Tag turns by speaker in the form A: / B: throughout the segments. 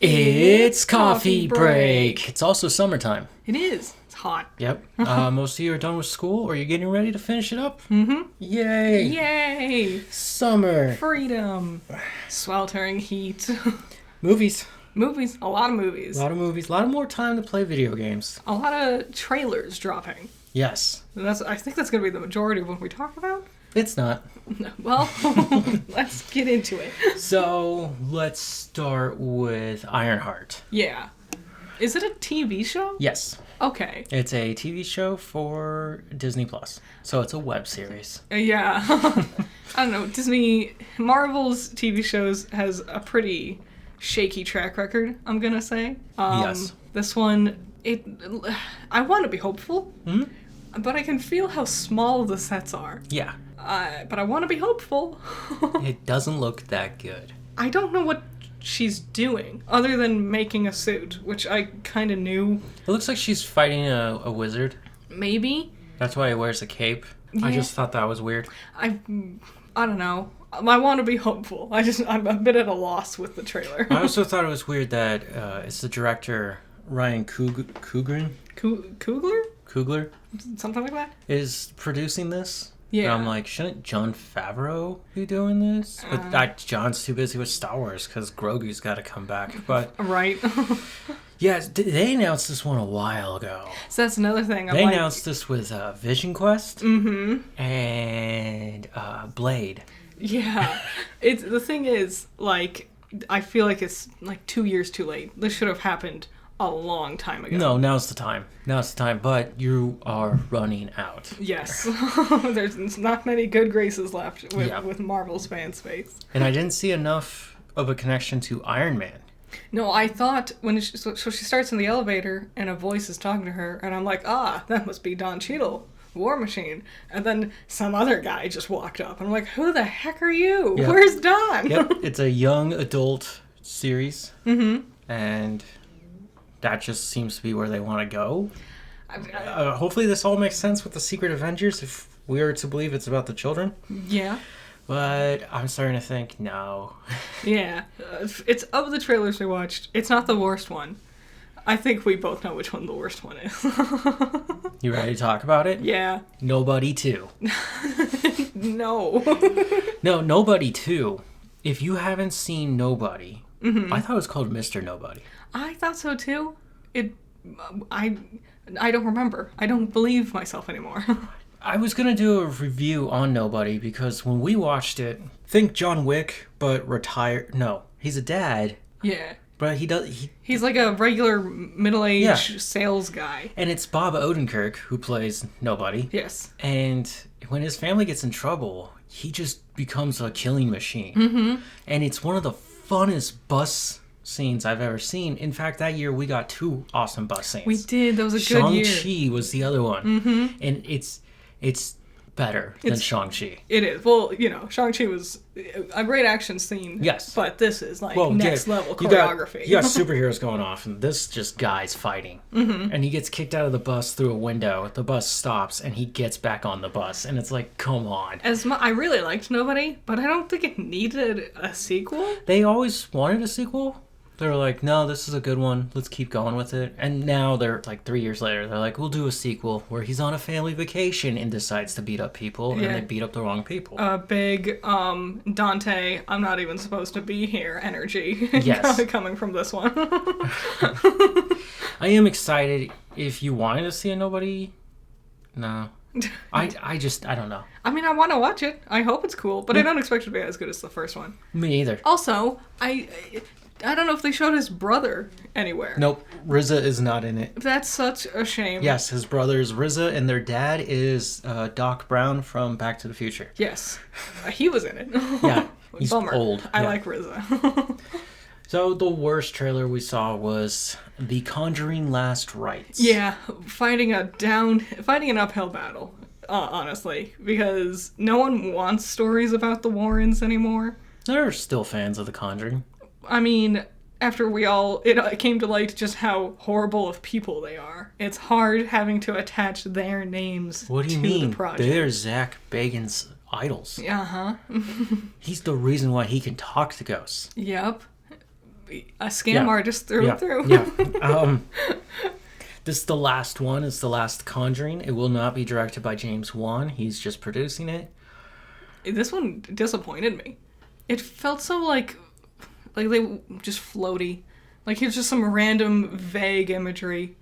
A: It's coffee break. It's also summertime.
B: It is. It's hot.
A: Yep. Most of you are done with school or you're getting ready to finish it up. Mm-hmm. Yay.
B: Yay!
A: Summer.
B: Freedom. Sweltering heat.
A: Movies.
B: Movies. A lot of movies.
A: A lot of movies. A lot more time to play video games.
B: A lot of trailers dropping.
A: Yes.
B: And I think that's going to be the majority of what we talk about.
A: It's not.
B: Well, let's get into it.
A: So, let's start with Ironheart.
B: Yeah. Is it a TV show?
A: Yes.
B: Okay.
A: It's a TV show for Disney Plus. So it's a web series.
B: Yeah. I don't know. Marvel's TV shows has a pretty shaky track record, I'm going to say.
A: Yes.
B: This one, I want to be hopeful, but I can feel how small the sets are.
A: Yeah.
B: But I want to be hopeful.
A: It doesn't look that good.
B: I don't know what she's doing other than making a suit, which I kind of knew.
A: It looks like she's fighting a wizard.
B: Maybe.
A: That's why he wears a cape.
B: Yeah.
A: I just thought that was weird.
B: I don't know. I want to be hopeful. I'm a bit at a loss with the trailer.
A: I also thought it was weird that it's the director Ryan Coogler
B: Something like that?
A: is producing this.
B: Yeah.
A: And I'm like, shouldn't Jon Favreau be doing this? But John's too busy with Star Wars because Grogu's got to come back. But
B: Right.
A: yeah, they announced this one a while ago.
B: So that's another thing.
A: They announced this with Vision Quest and Blade.
B: Yeah. The thing is, like, I feel like it's like 2 years too late. This should have happened a long time ago.
A: No, now's the time. But you are running out.
B: Yes. There's not many good graces left with Marvel's fan space.
A: And I didn't see enough of a connection to Iron Man.
B: No, I thought so she starts in the elevator and a voice is talking to her, and I'm like, that must be Don Cheadle, War Machine. And then some other guy just walked up, and I'm like, who the heck are you?
A: Yep.
B: Where's Don?
A: Yep, it's a young adult series. And that just seems to be where they want to go. Hopefully this all makes sense with the Secret Avengers, if we are to believe it's about the children.
B: Yeah.
A: But I'm starting to think, no.
B: Yeah. It's of the trailers we watched, it's not the worst one. I think we both know which one the worst one is.
A: You ready to talk about it?
B: Yeah.
A: Nobody 2.
B: No.
A: No, Nobody 2. If you haven't seen Nobody, I thought it was called Mr. Nobody.
B: I thought so too. I don't remember. I don't believe myself anymore.
A: I was going to do a review on Nobody because when we watched it, think John Wick, but retired. No, he's a dad.
B: Yeah.
A: But
B: he's like a regular middle-aged sales guy.
A: And it's Bob Odenkirk who plays Nobody.
B: Yes.
A: And when his family gets in trouble, he just becomes a killing machine. And it's one of the funnest bus scenes I've ever seen. In fact, that year we got 2 awesome bus scenes.
B: We did. That was a good year.
A: Shang-Chi was the other one. And it's better than Shang-Chi.
B: It is. Well, Shang-Chi was a great action scene.
A: Yes.
B: But this is next level choreography.
A: You got superheroes going off, and this just guy's fighting. And he gets kicked out of the bus through a window. The bus stops, and he gets back on the bus. And it's like, come on.
B: I really liked Nobody, but I don't think it needed a sequel.
A: They always wanted a sequel. They were like, no, this is a good one. Let's keep going with it. And now they're like 3 years later. They're like, we'll do a sequel where he's on a family vacation and decides to beat up people. And they beat up the wrong people.
B: Big Dante, I'm not even supposed to be here energy.
A: Yes.
B: Coming from this one.
A: I am excited. If you wanted to see a Nobody, no. I don't know.
B: I mean, I want to watch it. I hope it's cool, but I don't expect it to be as good as the first one.
A: Me either.
B: Also, I don't know if they showed his brother anywhere.
A: Nope, RZA is not in it.
B: That's such a shame.
A: Yes, his brother is RZA, and their dad is Doc Brown from Back to the Future.
B: Yes, he was in it.
A: Yeah, he's
B: Bummer.
A: old.
B: I like RZA.
A: So the worst trailer we saw was The Conjuring Last Rites.
B: Yeah, fighting an uphill battle, honestly, because no one wants stories about the Warrens anymore.
A: There are still fans of The Conjuring.
B: I mean, after it came to light just how horrible of people they are. It's hard having to attach their names
A: What do you
B: to
A: mean?
B: the project.
A: They're Zach Bagans' idols.
B: Uh-huh.
A: He's the reason why he can talk to ghosts.
B: Yep. a scam artist through and through.
A: Yeah. This is the last one. It's the last Conjuring. It will not be directed by James Wan. He's just producing it.
B: This one disappointed me. It felt so like they just floaty. Like here's just some random vague imagery.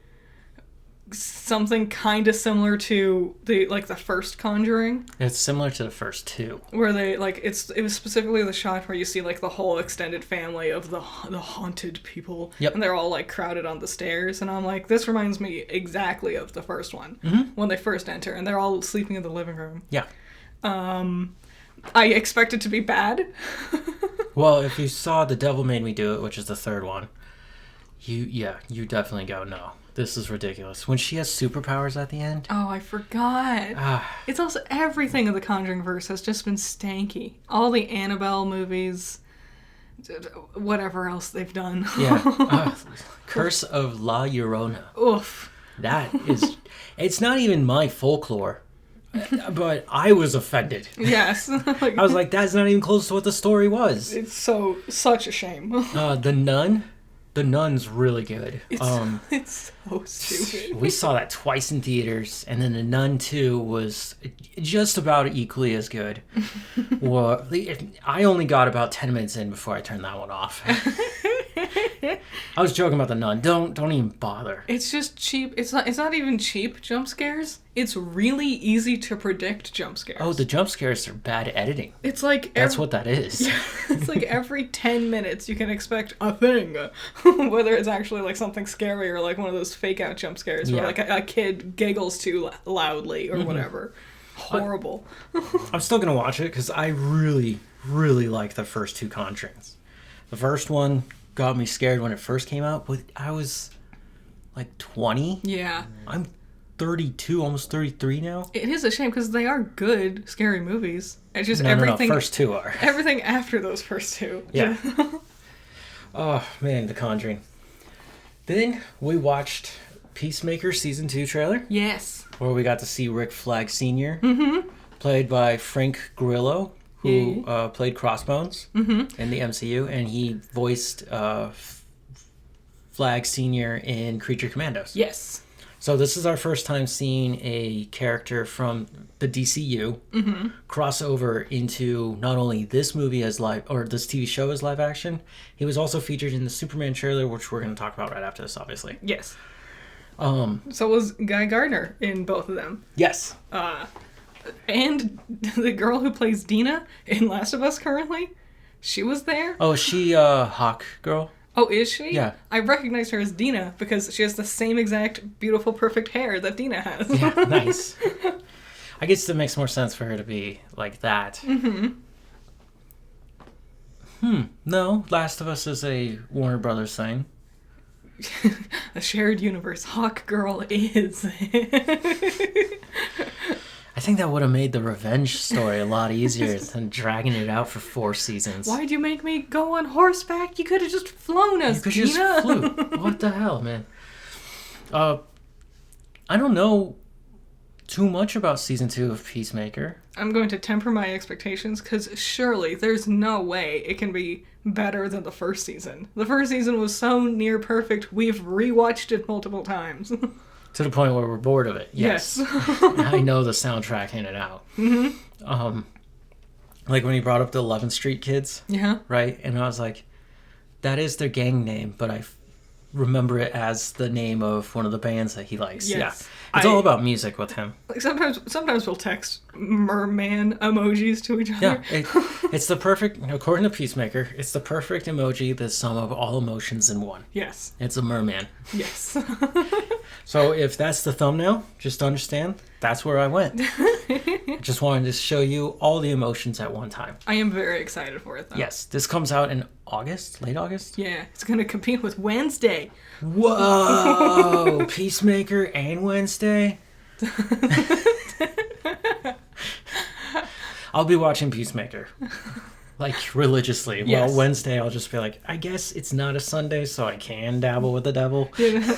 B: Something kind of similar to the first Conjuring.
A: It's similar to the first two,
B: where they it was specifically the shot where you see like the whole extended family of the haunted people, and they're all like crowded on the stairs, and I'm like, this reminds me exactly of the first one when they first enter, and they're all sleeping in the living room.
A: Yeah.
B: I expect it to be bad.
A: Well, if you saw The Devil Made Me Do It, which is the third one, you definitely go, no. This is ridiculous. When she has superpowers at the end.
B: Oh, I forgot. It's also everything in the Conjuring verse has just been stanky. All the Annabelle movies, whatever else they've done.
A: Yeah. Curse of La Llorona.
B: Oof.
A: That is... It's not even my folklore. But I was offended.
B: Yes.
A: I was like, that's not even close to what the story was.
B: It's such a shame.
A: The Nun. The Nun's really good.
B: It's so stupid.
A: We saw that twice in theaters, and then The Nun 2 was just about equally as good. Well, I only got about 10 minutes in before I turned that one off. I was joking about The Nun. Don't even bother.
B: It's just cheap. It's not even cheap jump scares. It's really easy to predict jump scares.
A: Oh, the jump scares are bad editing.
B: It's like
A: that's what that is.
B: It's like every 10 minutes you can expect a thing, whether it's actually like something scary or like one of those fake out jump scares where like a kid giggles too loudly or whatever. Horrible.
A: I'm still gonna watch it because I really, really like the first two Conjurings. The first one got me scared when it first came out, but I was like 20.
B: Yeah.
A: I'm 32, almost 33 now.
B: It is a shame because they are good scary movies. It's just
A: No, first two are.
B: Everything after those first two.
A: Yeah. Oh, man, The Conjuring. Then we watched Peacemaker Season 2 trailer.
B: Yes.
A: Where we got to see Rick Flag Sr., played by Frank Grillo, who played Crossbones in the MCU, and he voiced Flag Sr. in Creature Commandos.
B: Yes.
A: So this is our first time seeing a character from the DCU cross over into not only this movie as live, or this TV show as live action, he was also featured in the Superman trailer, which we're going to talk about right after this, obviously.
B: Yes. So was Guy Gardner in both of them.
A: Yes.
B: And the girl who plays Dina in Last of Us currently, she was there.
A: Oh, is she Hawk girl?
B: Oh, is she?
A: Yeah.
B: I recognize her as Dina because she has the same exact beautiful, perfect hair that Dina has.
A: Yeah, nice. I guess it makes more sense for her to be like that. No, Last of Us is a Warner Brothers thing.
B: A shared universe. Hawk Girl is.
A: I think that would have made the revenge story a lot easier than dragging it out for 4 seasons.
B: Why'd you make me go on horseback? You could have just flown us,
A: Dina. You could just flew. What the hell, man? I don't know too much about season 2 of Peacemaker.
B: I'm going to temper my expectations because surely there's no way it can be better than the first season. The first season was so near perfect, we've rewatched it multiple times.
A: To the point where we're bored of it. Yes. I know the soundtrack in and out. Like when he brought up the 11th Street Kids.
B: Yeah.
A: Right? And I was like, that is their gang name, but I remember it as the name of one of the bands that he likes. Yes. Yeah. It's all about music with him.
B: Like sometimes we'll text merman emojis to each other.
A: Yeah. It's the perfect, according to Peacemaker, it's the perfect emoji, the sum of all emotions in one.
B: Yes.
A: It's a merman.
B: Yes.
A: So if that's the thumbnail, just understand, that's where I went. I just wanted to show you all the emotions at one time.
B: I am very excited for it, though.
A: Yes, this comes out in August, late August?
B: Yeah, it's going to compete with Wednesday.
A: Whoa! Peacemaker and Wednesday? I'll be watching Peacemaker. Like, religiously.
B: Yes.
A: Well, Wednesday I'll just be like, I guess it's not a Sunday, so I can dabble with the devil.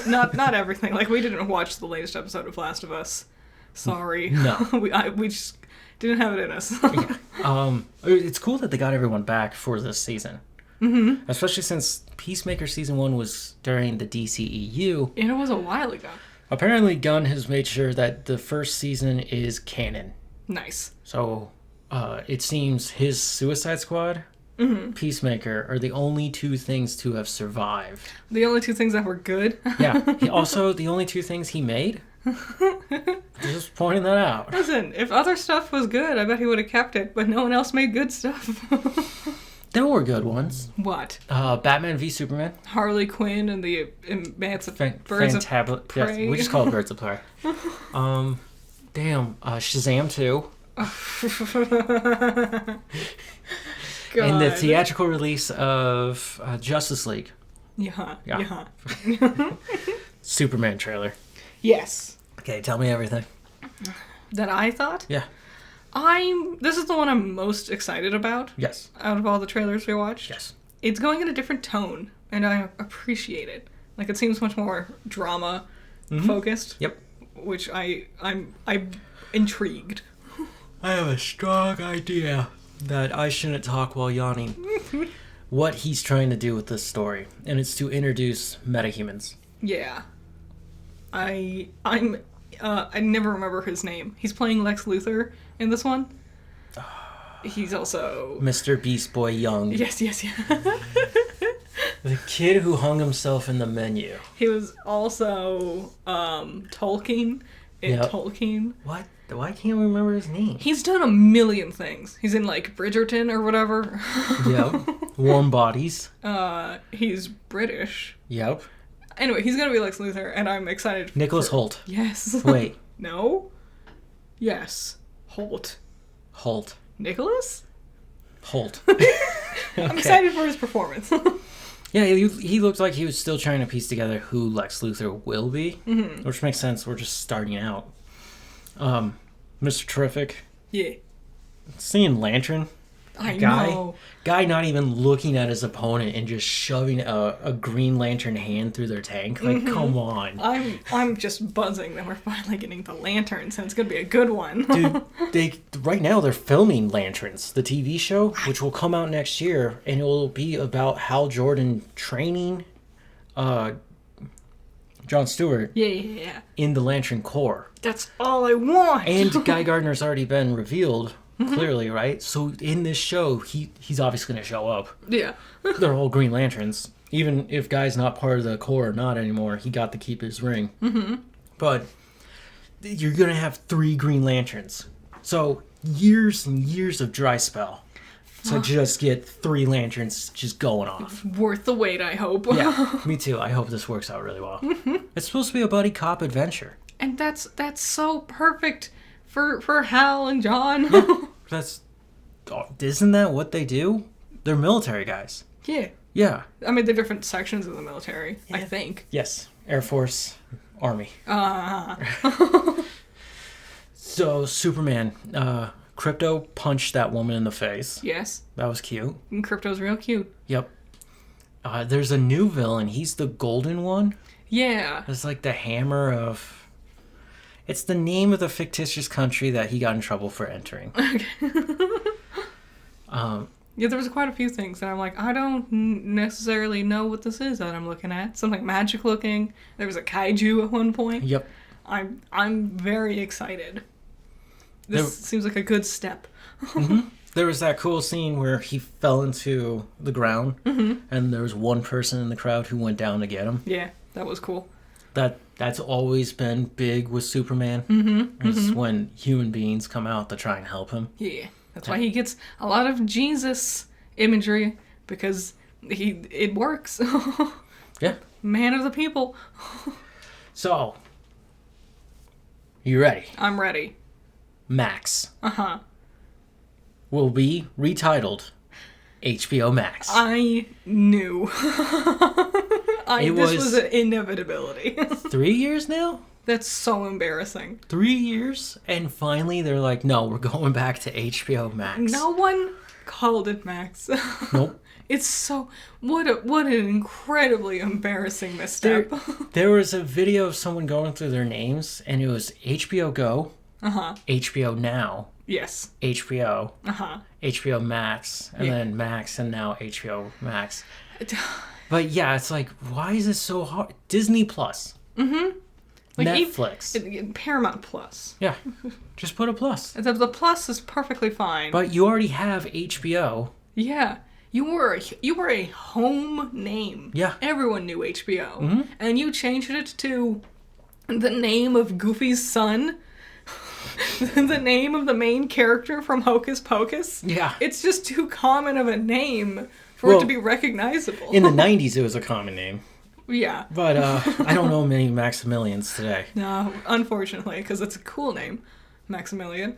B: Not everything. Like, we didn't watch the latest episode of Last of Us. Sorry.
A: No.
B: we just didn't have it in us.
A: Yeah. It's cool that they got everyone back for this season. Mm-hmm. Especially since Peacemaker season 1 was during the DCEU.
B: And it was a while ago.
A: Apparently, Gunn has made sure that the first season is canon.
B: Nice.
A: So, it seems his Suicide Squad, Peacemaker are the only two things to have survived.
B: The only two things that were good.
A: Yeah. Also, the only two things he made. Just pointing that out.
B: Listen, if other stuff was good, I bet he would have kept it, but no one else made good stuff.
A: There were good ones.
B: What?
A: Batman v Superman.
B: Birds of
A: Yes,
B: Prey.
A: we just call it Birds of Prey. Shazam 2. And the theatrical release of Justice League.
B: Yeah.
A: Superman trailer.
B: Yes.
A: Okay, tell me everything.
B: That I thought?
A: Yeah.
B: This is the one I'm most excited about.
A: Yes.
B: Out of all the trailers we watched.
A: Yes.
B: It's going in a different tone, and I appreciate it. Like, it seems much more drama focused.
A: Yep.
B: Which I'm intrigued.
A: I have a strong idea that I shouldn't talk while yawning. What he's trying to do with this story, and it's to introduce metahumans.
B: Yeah. I never remember his name. He's playing Lex Luthor in this one. He's also
A: Mr. Beast Boy Young.
B: Yes.
A: The kid who hung himself in the menu.
B: He was also Tolkien in Tolkien.
A: What? Why can't we remember his name?
B: He's done a million things. He's in like Bridgerton or whatever.
A: Yep. Warm Bodies.
B: He's British.
A: Yep.
B: Anyway, he's gonna be Lex Luthor, and I'm excited.
A: Nicholas Hoult.
B: Yes.
A: Wait.
B: No. Yes. Holt. Nicholas?
A: Hoult.
B: I'm excited for his performance.
A: Yeah, he looked like he was still trying to piece together who Lex Luthor will be, which makes sense. We're just starting out. Mr. Terrific.
B: Yeah.
A: Seeing Lantern.
B: I know.
A: Guy not even looking at his opponent and just shoving a Green Lantern hand through their tank. Like, come on.
B: I'm just buzzing that we're finally getting the Lanterns, and it's gonna be a good one.
A: Dude, right now they're filming Lanterns, the TV show, which will come out next year, and it will be about Hal Jordan training Jon Stewart
B: Yeah.
A: in the Lantern Corps.
B: That's all I want.
A: And Guy Gardner's already been revealed, clearly, right? So in this show, he's obviously going to show up.
B: Yeah.
A: They're all Green Lanterns. Even if Guy's not part of the Corps or not anymore, he got to keep his ring. Mm-hmm. But you're going to have 3 Green Lanterns. So years and years of dry spell to just get 3 lanterns just going off.
B: Worth the wait, I hope.
A: Yeah, me too. I hope this works out really well. It's supposed to be a buddy cop adventure.
B: And that's so perfect for Hal and John.
A: Yeah, isn't that what they do? They're military guys.
B: Yeah.
A: Yeah.
B: I mean, they're different sections of the military, I think.
A: Yes. Air Force, Army. So, Superman, Crypto punched that woman in the face.
B: Yes.
A: That was cute.
B: And Crypto's real cute.
A: Yep. There's a new villain. He's the golden one.
B: Yeah.
A: It's like the hammer of... It's the name of the fictitious country that he got in trouble for entering.
B: Okay. Yeah, there was quite a few things that I'm like, I don't necessarily know what this is that I'm looking at. Something magic looking. There was a kaiju at one point.
A: Yep.
B: I'm very excited. This seems like a good step.
A: Mm-hmm. There was that cool scene where he fell into the ground, and there was one person in the crowd who went down to get him.
B: Yeah, that was cool.
A: That's always been big with Superman. Is when human beings come out to try and help him.
B: Yeah, that's why he gets a lot of Jesus imagery, because it works.
A: Yeah.
B: Man of the people.
A: So, you ready?
B: I'm ready.
A: Max.
B: Uh-huh.
A: Will be retitled HBO Max.
B: I knew. This was an inevitability.
A: 3 years now?
B: That's so embarrassing.
A: 3 years? And finally they're like, no, we're going back to HBO Max.
B: No one called it Max.
A: Nope.
B: It's so... What an incredibly embarrassing misstep.
A: There was a video of someone going through their names, and it was HBO Go, HBO Now,
B: Yes.
A: HBO, HBO Max, and then Max, and now HBO Max. But yeah, it's like, why is this so hard? Disney Plus.
B: Mm-hmm. Like
A: Netflix.
B: Paramount Plus.
A: Yeah. Just put a plus.
B: The plus is perfectly fine.
A: But you already have HBO.
B: Yeah. You were a home name.
A: Yeah.
B: Everyone knew HBO.
A: Mm-hmm.
B: And you changed it to the name of Goofy's son. The name of the main character from Hocus Pocus.
A: Yeah.
B: It's just too common of a name for it to be recognizable.
A: In the 90s, it was a common name.
B: Yeah.
A: But I don't know many Maximilians today.
B: No, unfortunately, because it's a cool name. Maximilian.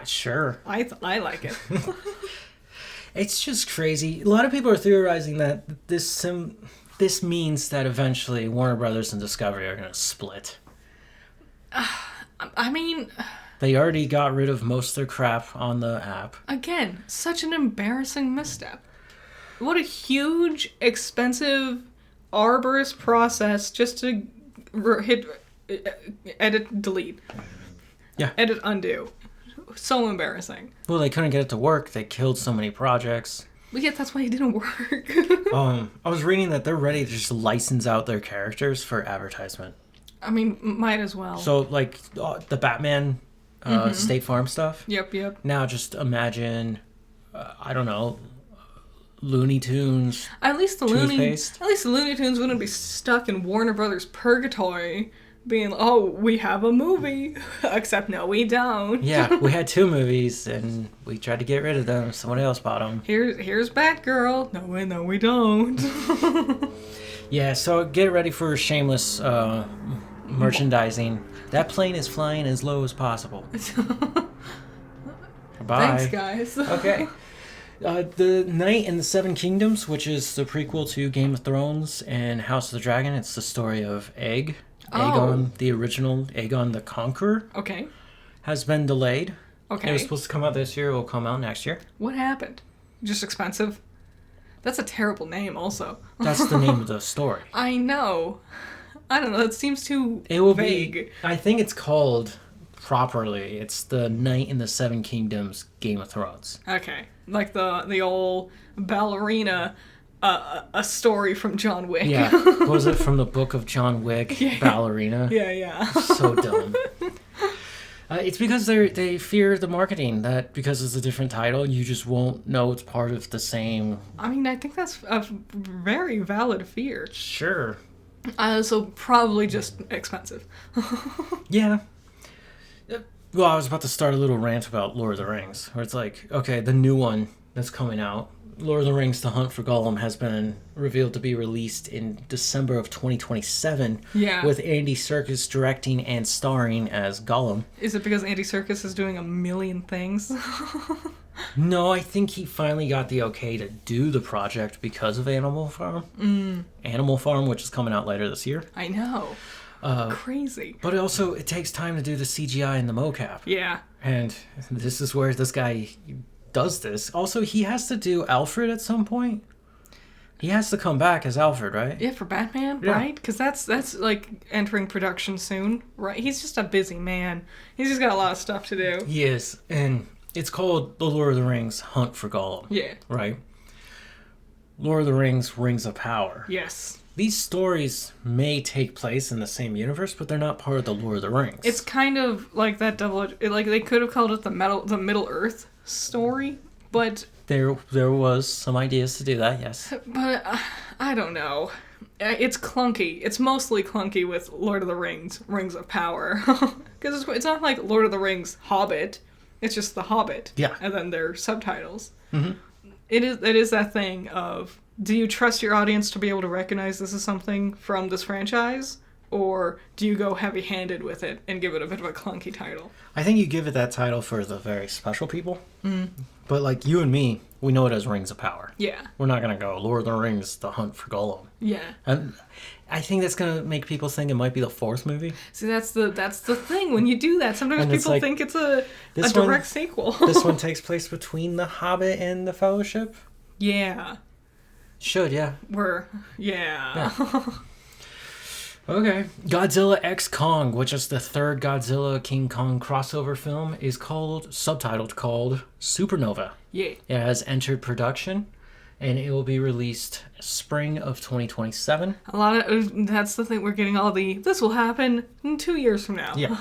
A: Sure.
B: I like it.
A: It's just crazy. A lot of people are theorizing that this means that eventually Warner Brothers and Discovery are going to split.
B: I mean...
A: They already got rid of most of their crap on the app.
B: Again, such an embarrassing misstep. What a huge, expensive, arduous process just to hit edit, delete.
A: Yeah.
B: Edit, undo. So embarrassing.
A: Well, they couldn't get it to work. They killed so many projects.
B: Well, yeah, that's why it didn't work.
A: I was reading that they're ready to just license out their characters for advertisement.
B: I mean, might as well.
A: So, like, the Batman State Farm stuff.
B: Yep.
A: Now, just imagine, I don't know, Looney Tunes.
B: At least the
A: Toothpaste.
B: Looney Tunes wouldn't be stuck in Warner Brothers purgatory, being, oh, we have a movie, except no, we don't.
A: Yeah, we had 2 movies, and we tried to get rid of them. Someone else bought them.
B: Here's Batgirl. No, we don't.
A: Yeah, so get ready for shameless merchandising. That plane is flying as low as possible. Bye.
B: Thanks, guys.
A: Okay. The Knight and the Seven Kingdoms, which is the prequel to Game of Thrones and House of the Dragon. It's the story of Aegon, the original Aegon the Conqueror.
B: Okay.
A: Has been delayed.
B: Okay.
A: It was supposed to come out this year. It will come out next year.
B: What happened? Just expensive? That's a terrible name, also.
A: That's the name of the story.
B: I know. I don't know. It seems too vague.
A: Be. I think it's called properly. It's the Knight in the Seven Kingdoms Game of Thrones.
B: Okay. Like the old ballerina, a story from John Wick.
A: Yeah. What was it from the book of John Wick? Yeah. Ballerina.
B: Yeah.
A: So dumb. It's because they fear the marketing, that because it's a different title, you just won't know it's part of the same...
B: I mean, I think that's a very valid fear.
A: Sure.
B: So probably just expensive.
A: Yeah. Well, I was about to start a little rant about Lord of the Rings, where it's like, okay, the new one that's coming out, Lord of the Rings: The Hunt for Gollum, has been revealed to be released in December of 2027.
B: Yeah.
A: With Andy Serkis directing and starring as Gollum.
B: Is it because Andy Serkis is doing a million things?
A: No, I think he finally got the okay to do the project because of Animal Farm. Animal Farm, which is coming out later this year.
B: I know. Crazy.
A: But also, it takes time to do the CGI and the mocap.
B: Yeah.
A: And this is where this guy does this. Also, he has to do Alfred at some point. He has to come back as Alfred, right?
B: Yeah, for Batman,
A: Yeah.
B: right? Because that's like entering production soon, right? He's just a busy man. He's just got a lot of stuff to do.
A: He is. And it's called The Lord of the Rings: Hunt for Gollum.
B: Yeah.
A: Right? Lord of the Rings: Rings of Power.
B: Yes.
A: These stories may take place in the same universe, but they're not part of the Lord of the Rings.
B: It's kind of like that double. Like they could have called it the Middle Earth story, but
A: There was some ideas to do that, yes.
B: But I don't know. It's clunky. It's mostly clunky with Lord of the Rings: Rings of Power, because it's not like Lord of the Rings: Hobbit. It's just The Hobbit.
A: Yeah.
B: And then their subtitles.
A: Mm-hmm.
B: It is that thing of, do you trust your audience to be able to recognize this is something from this franchise? Or do you go heavy-handed with it and give it a bit of a clunky title?
A: I think you give it that title for the very special people. But like you and me, we know it as Rings of Power.
B: Yeah.
A: We're not going to go Lord of the Rings: The Hunt for Gollum.
B: Yeah.
A: And I think that's going to make people think it might be the 4th movie.
B: See, that's the thing. When you do that, sometimes
A: And it's
B: people
A: like,
B: think it's a
A: this
B: direct
A: one-
B: sequel.
A: This one takes place between The Hobbit and The Fellowship?
B: Yeah.
A: Should, yeah.
B: Yeah.
A: Okay. Godzilla X Kong, which is the 3rd Godzilla King Kong crossover film, is subtitled called Supernova.
B: Yeah.
A: It has entered production. and it will be released spring of 2027.
B: That's the thing, we're getting this will happen in 2 years from now.
A: Yeah.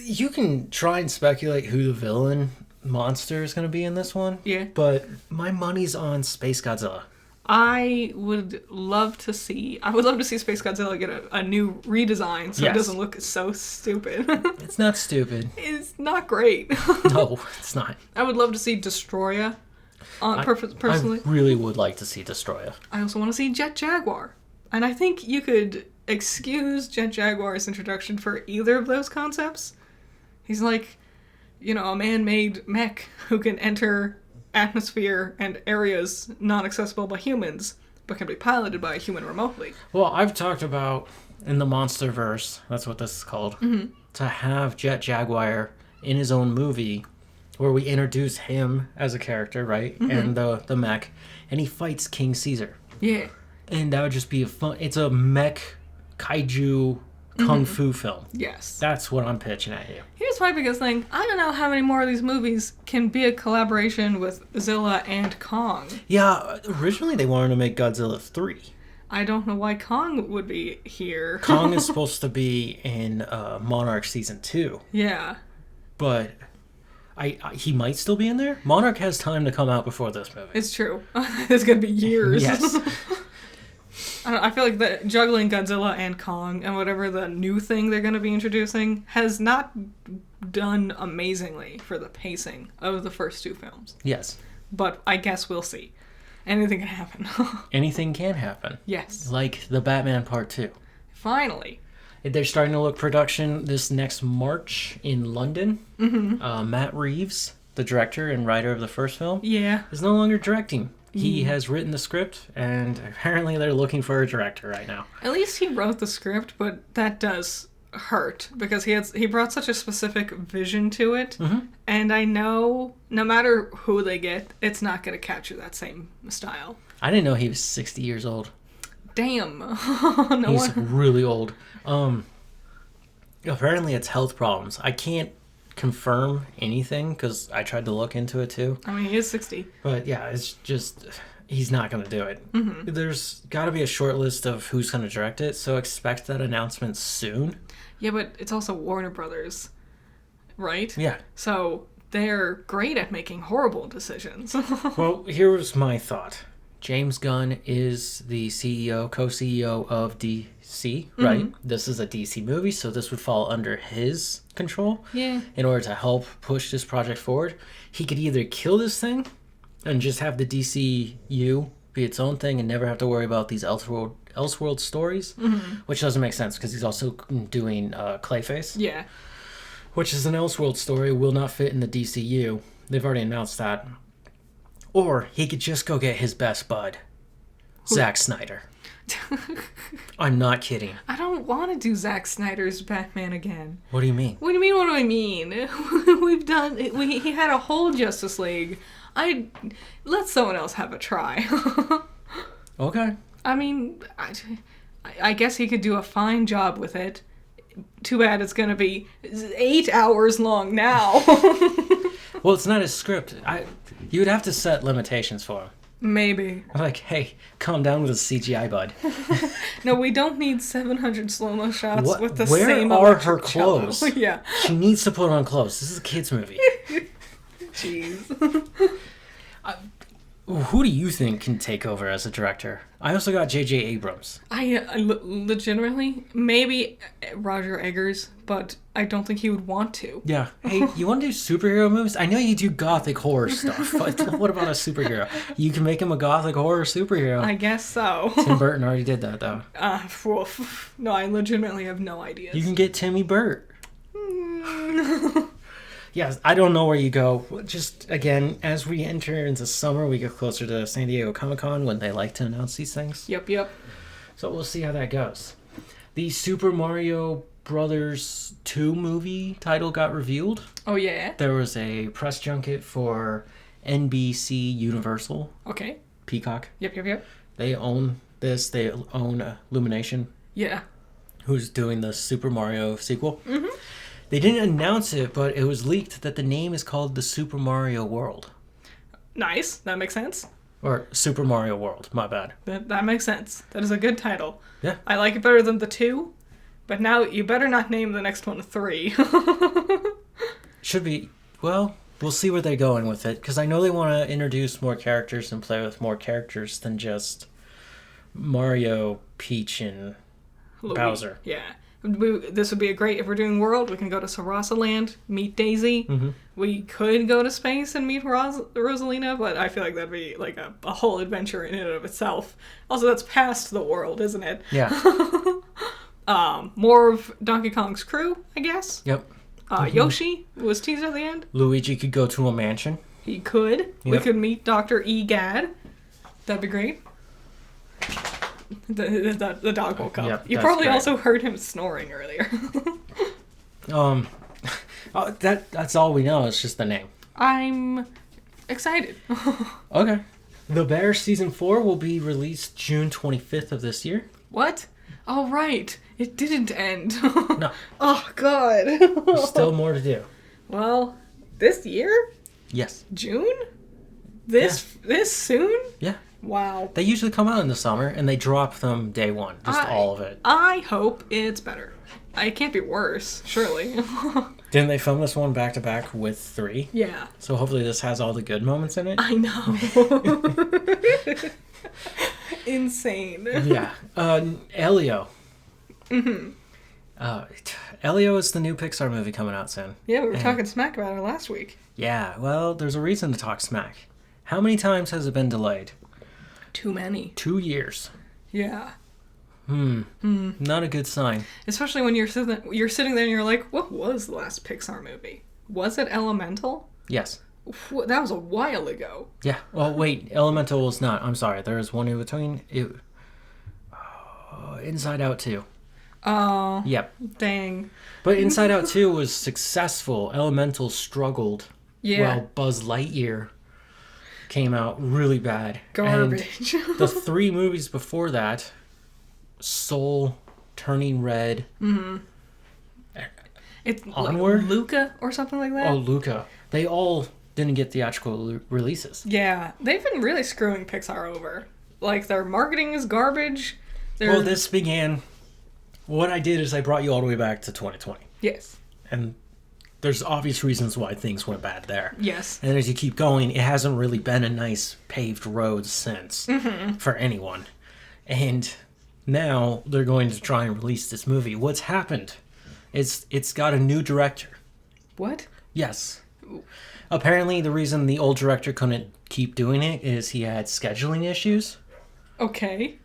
A: You can try and speculate who the villain monster is going to be in this one.
B: Yeah.
A: But my money's on Space Godzilla.
B: I would love to see Space Godzilla get a new redesign so it doesn't look so stupid.
A: It's not stupid.
B: It's not great.
A: No, it's not.
B: I would love to see Destroya. Personally,
A: I really would like to see Destroya.
B: I also want to see Jet Jaguar. And I think you could excuse Jet Jaguar's introduction for either of those concepts. He's like, a man-made mech who can enter atmosphere and areas not accessible by humans, but can be piloted by a human remotely.
A: Well, I've talked about in the Monsterverse, that's what this is called, to have Jet Jaguar in his own movie where we introduce him as a character, right? And the mech, and he fights King Caesar.
B: Yeah.
A: And that would just be it's a mech kaiju kung fu film.
B: Yes.
A: That's what I'm pitching at you.
B: Here's my biggest thing. I don't know how many more of these movies can be a collaboration with Zilla and Kong.
A: Yeah, originally they wanted to make Godzilla 3.
B: I don't know why Kong would be here.
A: Kong is supposed to be in Monarch Season 2.
B: Yeah.
A: But he might still be in there. Monarch has time to come out before this movie.
B: It's true. It's going to be years.
A: Yes.
B: I feel like the juggling Godzilla and Kong and whatever the new thing they're going to be introducing has not done amazingly for the pacing of the first two films.
A: Yes.
B: But I guess we'll see. Anything can happen.
A: Anything can happen.
B: Yes.
A: Like the Batman Part 2.
B: Finally.
A: They're starting to look production this next March in London. Matt Reeves, the director and writer of the first film, is no longer directing. He has written the script, and apparently they're looking for a director right now.
B: At least he wrote the script, but that does hurt because he brought such a specific vision to it, and I know no matter who they get, it's not going to capture that same style.
A: I didn't know he was 60 years old.
B: Damn.
A: He's really old. Apparently it's health problems. I can't confirm anything because I tried to look into it too.
B: I mean, he is 60.
A: But yeah, it's just, he's not going to do it. There's got to be a short list of who's going to direct it, so expect that announcement soon.
B: Yeah, but it's also Warner Brothers, right?
A: Yeah.
B: So they're great at making horrible decisions.
A: Well, here was my thought. James Gunn is the co-CEO of DC, right? This is a DC movie, so this would fall under his control.
B: Yeah.
A: In order to help push this project forward, he could either kill this thing and just have the DCU be its own thing and never have to worry about these Elseworld stories, which doesn't make sense because he's also doing Clayface.
B: Yeah.
A: Which is an Elseworld story, will not fit in the DCU. They've already announced that. Or he could just go get his best bud, Zack Snyder. I'm not kidding.
B: I don't want to do Zack Snyder's Batman again.
A: What do you mean?
B: What do you mean, what do I mean? We've done... he had a whole Justice League. Let someone else have a try.
A: Okay.
B: I mean, I guess he could do a fine job with it. Too bad it's going to be 8 hours long now.
A: Well, it's not his script. You would have to set limitations for him.
B: Maybe.
A: Like, hey, calm down with the CGI, bud.
B: No, we don't need 700 slow-mo shots with the
A: where
B: same
A: are her
B: electric cello.
A: clothes?
B: Yeah.
A: She needs to put on clothes. This is a kid's movie.
B: Jeez.
A: Who do you think can take over as a director? I also got J.J. Abrams.
B: I legitimately, maybe Roger Eggers, but I don't think he would want to.
A: Yeah. Hey, you want to do superhero movies? I know you do gothic horror stuff, but what about a superhero? You can make him a gothic horror superhero.
B: I guess so.
A: Tim Burton already did that, though.
B: No, I legitimately have no ideas.
A: You can get Timmy Burt. Yes, I don't know where you go. Just, again, as we enter into summer, we get closer to San Diego Comic-Con when they like to announce these things.
B: Yep.
A: So we'll see how that goes. The Super Mario Brothers 2 movie title got revealed.
B: Oh, yeah?
A: There was a press junket for NBC Universal.
B: Okay.
A: Peacock.
B: Yep.
A: They own this. They own Illumination.
B: Yeah.
A: Who's doing the Super Mario sequel. They didn't announce it, but it was leaked that the name is called the Super Mario World.
B: Nice. That makes sense.
A: Or Super Mario World, my bad.
B: That makes sense. That is a good title.
A: Yeah.
B: I like it better than the 2, but now you better not name the next one 3.
A: Should be, well, we'll see where they're going with it, because I know they want to introduce more characters and play with more characters than just Mario, Peach, and Bowser.
B: Yeah. This would be a great, if we're doing world, we can go to Sarasa Land, meet Daisy.
A: Mm-hmm.
B: We could go to space and meet Rosalina, but I feel like that'd be like a whole adventure in and of itself. Also, that's past the world, isn't it?
A: Yeah.
B: More of Donkey Kong's crew, I guess.
A: Yep.
B: Yoshi was teased at the end.
A: Luigi could go to a mansion.
B: He could. Yep. We could meet Dr. Egad. That'd be great. The dog woke up. Yep, you probably great. Also heard him snoring earlier.
A: That's all we know. It's just the name.
B: I'm excited.
A: Okay. The Bear Season 4 will be released June 25th of this year.
B: What? Oh, right. It didn't end.
A: No.
B: Oh, God.
A: There's still more to do.
B: Well, this year?
A: Yes.
B: June? This soon?
A: Yeah.
B: Wow.
A: They usually come out in the summer, and they drop them day one. Just all of it.
B: I hope it's better. It can't be worse, surely.
A: Didn't they film this one back-to-back with 3?
B: Yeah.
A: So hopefully this has all the good moments in it?
B: I know. Insane.
A: Yeah. Elio. Mm-hmm. Elio is the new Pixar movie coming out soon.
B: Yeah, we were talking smack about it last week.
A: Yeah, well, there's a reason to talk smack. How many times has it been delayed?
B: Too many.
A: 2 years.
B: Yeah.
A: Not a good sign.
B: Especially when you're sitting there and you're like, what was the last Pixar movie? Was it Elemental?
A: Yes.
B: That was a while ago.
A: Yeah. Well, wait. Elemental was not. I'm sorry. There was one in between. Inside Out 2.
B: Oh.
A: Yep.
B: Dang.
A: But Inside Out 2 was successful. Elemental struggled.
B: Yeah.
A: While Buzz Lightyear came out really bad.
B: Garbage.
A: And the 3 movies before that, Soul, Turning Red,
B: it's
A: Onward,
B: like Luca or something like that.
A: Oh, Luca. They all didn't get theatrical releases.
B: Yeah, they've been really screwing Pixar over. Like, their marketing is garbage.
A: Well, this began. What I did is I brought you all the way back to 2020.
B: Yes.
A: And there's obvious reasons why things went bad there.
B: Yes.
A: And as you keep going, it hasn't really been a nice paved road since for anyone. And now they're going to try and release this movie. What's happened? It's got a new director.
B: What?
A: Yes. Apparently the reason the old director couldn't keep doing it is he had scheduling issues.
B: Okay.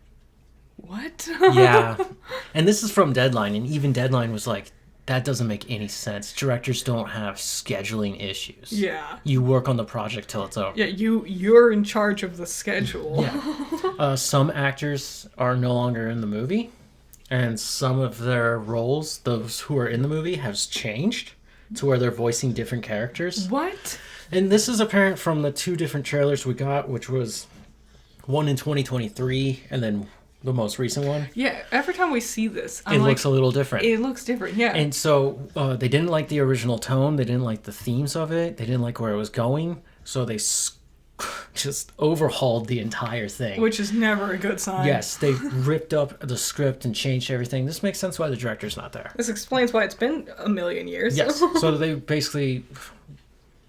B: What?
A: Yeah. And this is from Deadline, and even Deadline was like, that doesn't make any sense. Directors don't have scheduling issues.
B: Yeah.
A: You work on the project till it's over.
B: Yeah, you're in charge of the schedule.
A: Yeah. Some actors are no longer in the movie, and some of their roles, those who are in the movie, have changed to where they're voicing different characters.
B: What?
A: And this is apparent from the 2 different trailers we got, which was one in 2023 and then the most recent one.
B: Yeah, every time we see this,
A: it looks a little different.
B: It looks different, yeah.
A: And so they didn't like the original tone. They didn't like the themes of it. They didn't like where it was going. So they just overhauled the entire thing.
B: Which is never a good sign.
A: Yes, they ripped up the script and changed everything. This makes sense why the director's not there.
B: This explains why it's been a million years.
A: Yes, so they basically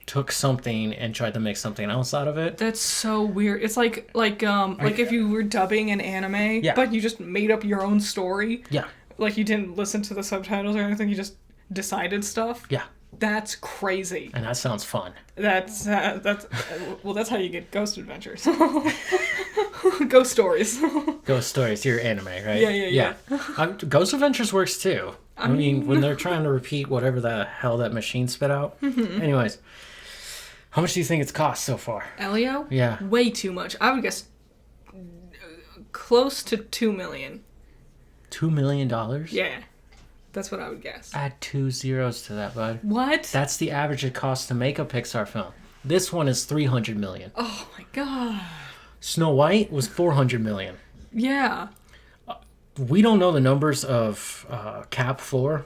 A: took something and tried to make something else out of it.
B: That's so weird. It's like if you were dubbing an anime, but you just made up your own story.
A: Yeah.
B: Like you didn't listen to the subtitles or anything. You just decided stuff.
A: Yeah.
B: That's crazy.
A: And that sounds fun.
B: That's how you get Ghost Adventures. Ghost Stories.
A: Ghost Stories, your anime, right?
B: Yeah.
A: Ghost Adventures works too. I mean, when they're trying to repeat whatever the hell that machine spit out. Anyways, how much do you think it's cost so far?
B: Elio?
A: Yeah.
B: Way too much. I would guess close to $2 million.
A: $2 million?
B: Yeah. That's what I would guess.
A: Add 2 zeros to that, bud.
B: What?
A: That's the average it costs to make a Pixar film. This one is $300 million.
B: Oh my god.
A: Snow White was $400 million.
B: Yeah.
A: We don't know the numbers of Cap 4,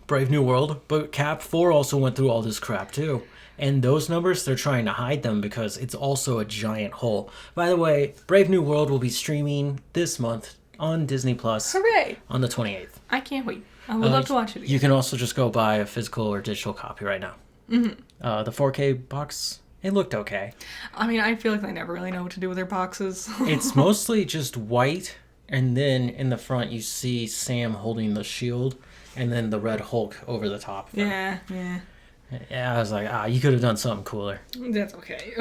A: Brave New World, but Cap 4 also went through all this crap too. And those numbers, they're trying to hide them because it's also a giant hole. By the way, Brave New World will be streaming this month on Disney Plus.
B: Hooray!
A: On the 28th.
B: I can't wait. I would love to watch it again.
A: You can also just go buy a physical or digital copy right now. Mm-hmm. The 4K box, it looked okay.
B: I mean, I feel like they never really know what to do with their boxes.
A: It's mostly just white, and then in the front you see Sam holding the shield, and then the Red Hulk over the top.
B: Yeah.
A: Yeah, I was like, you could have done something cooler.
B: That's okay.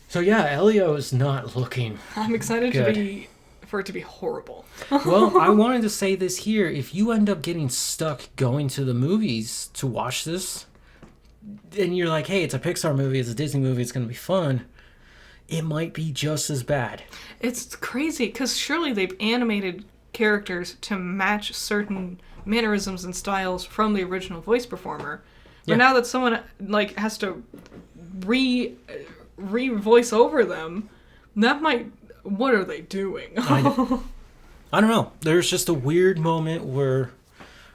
A: So yeah, Elio is not looking
B: I'm excited
A: good.
B: for it to be horrible.
A: Well, I wanted to say this here. If you end up getting stuck going to the movies to watch this, and you're like, hey, it's a Pixar movie, it's a Disney movie, it's going to be fun, it might be just as bad.
B: It's crazy, because surely they've animated characters to match certain mannerisms and styles from the original voice performer. But now that someone has to re-voice over them, that might... What are they doing?
A: I don't know. There's just a weird moment where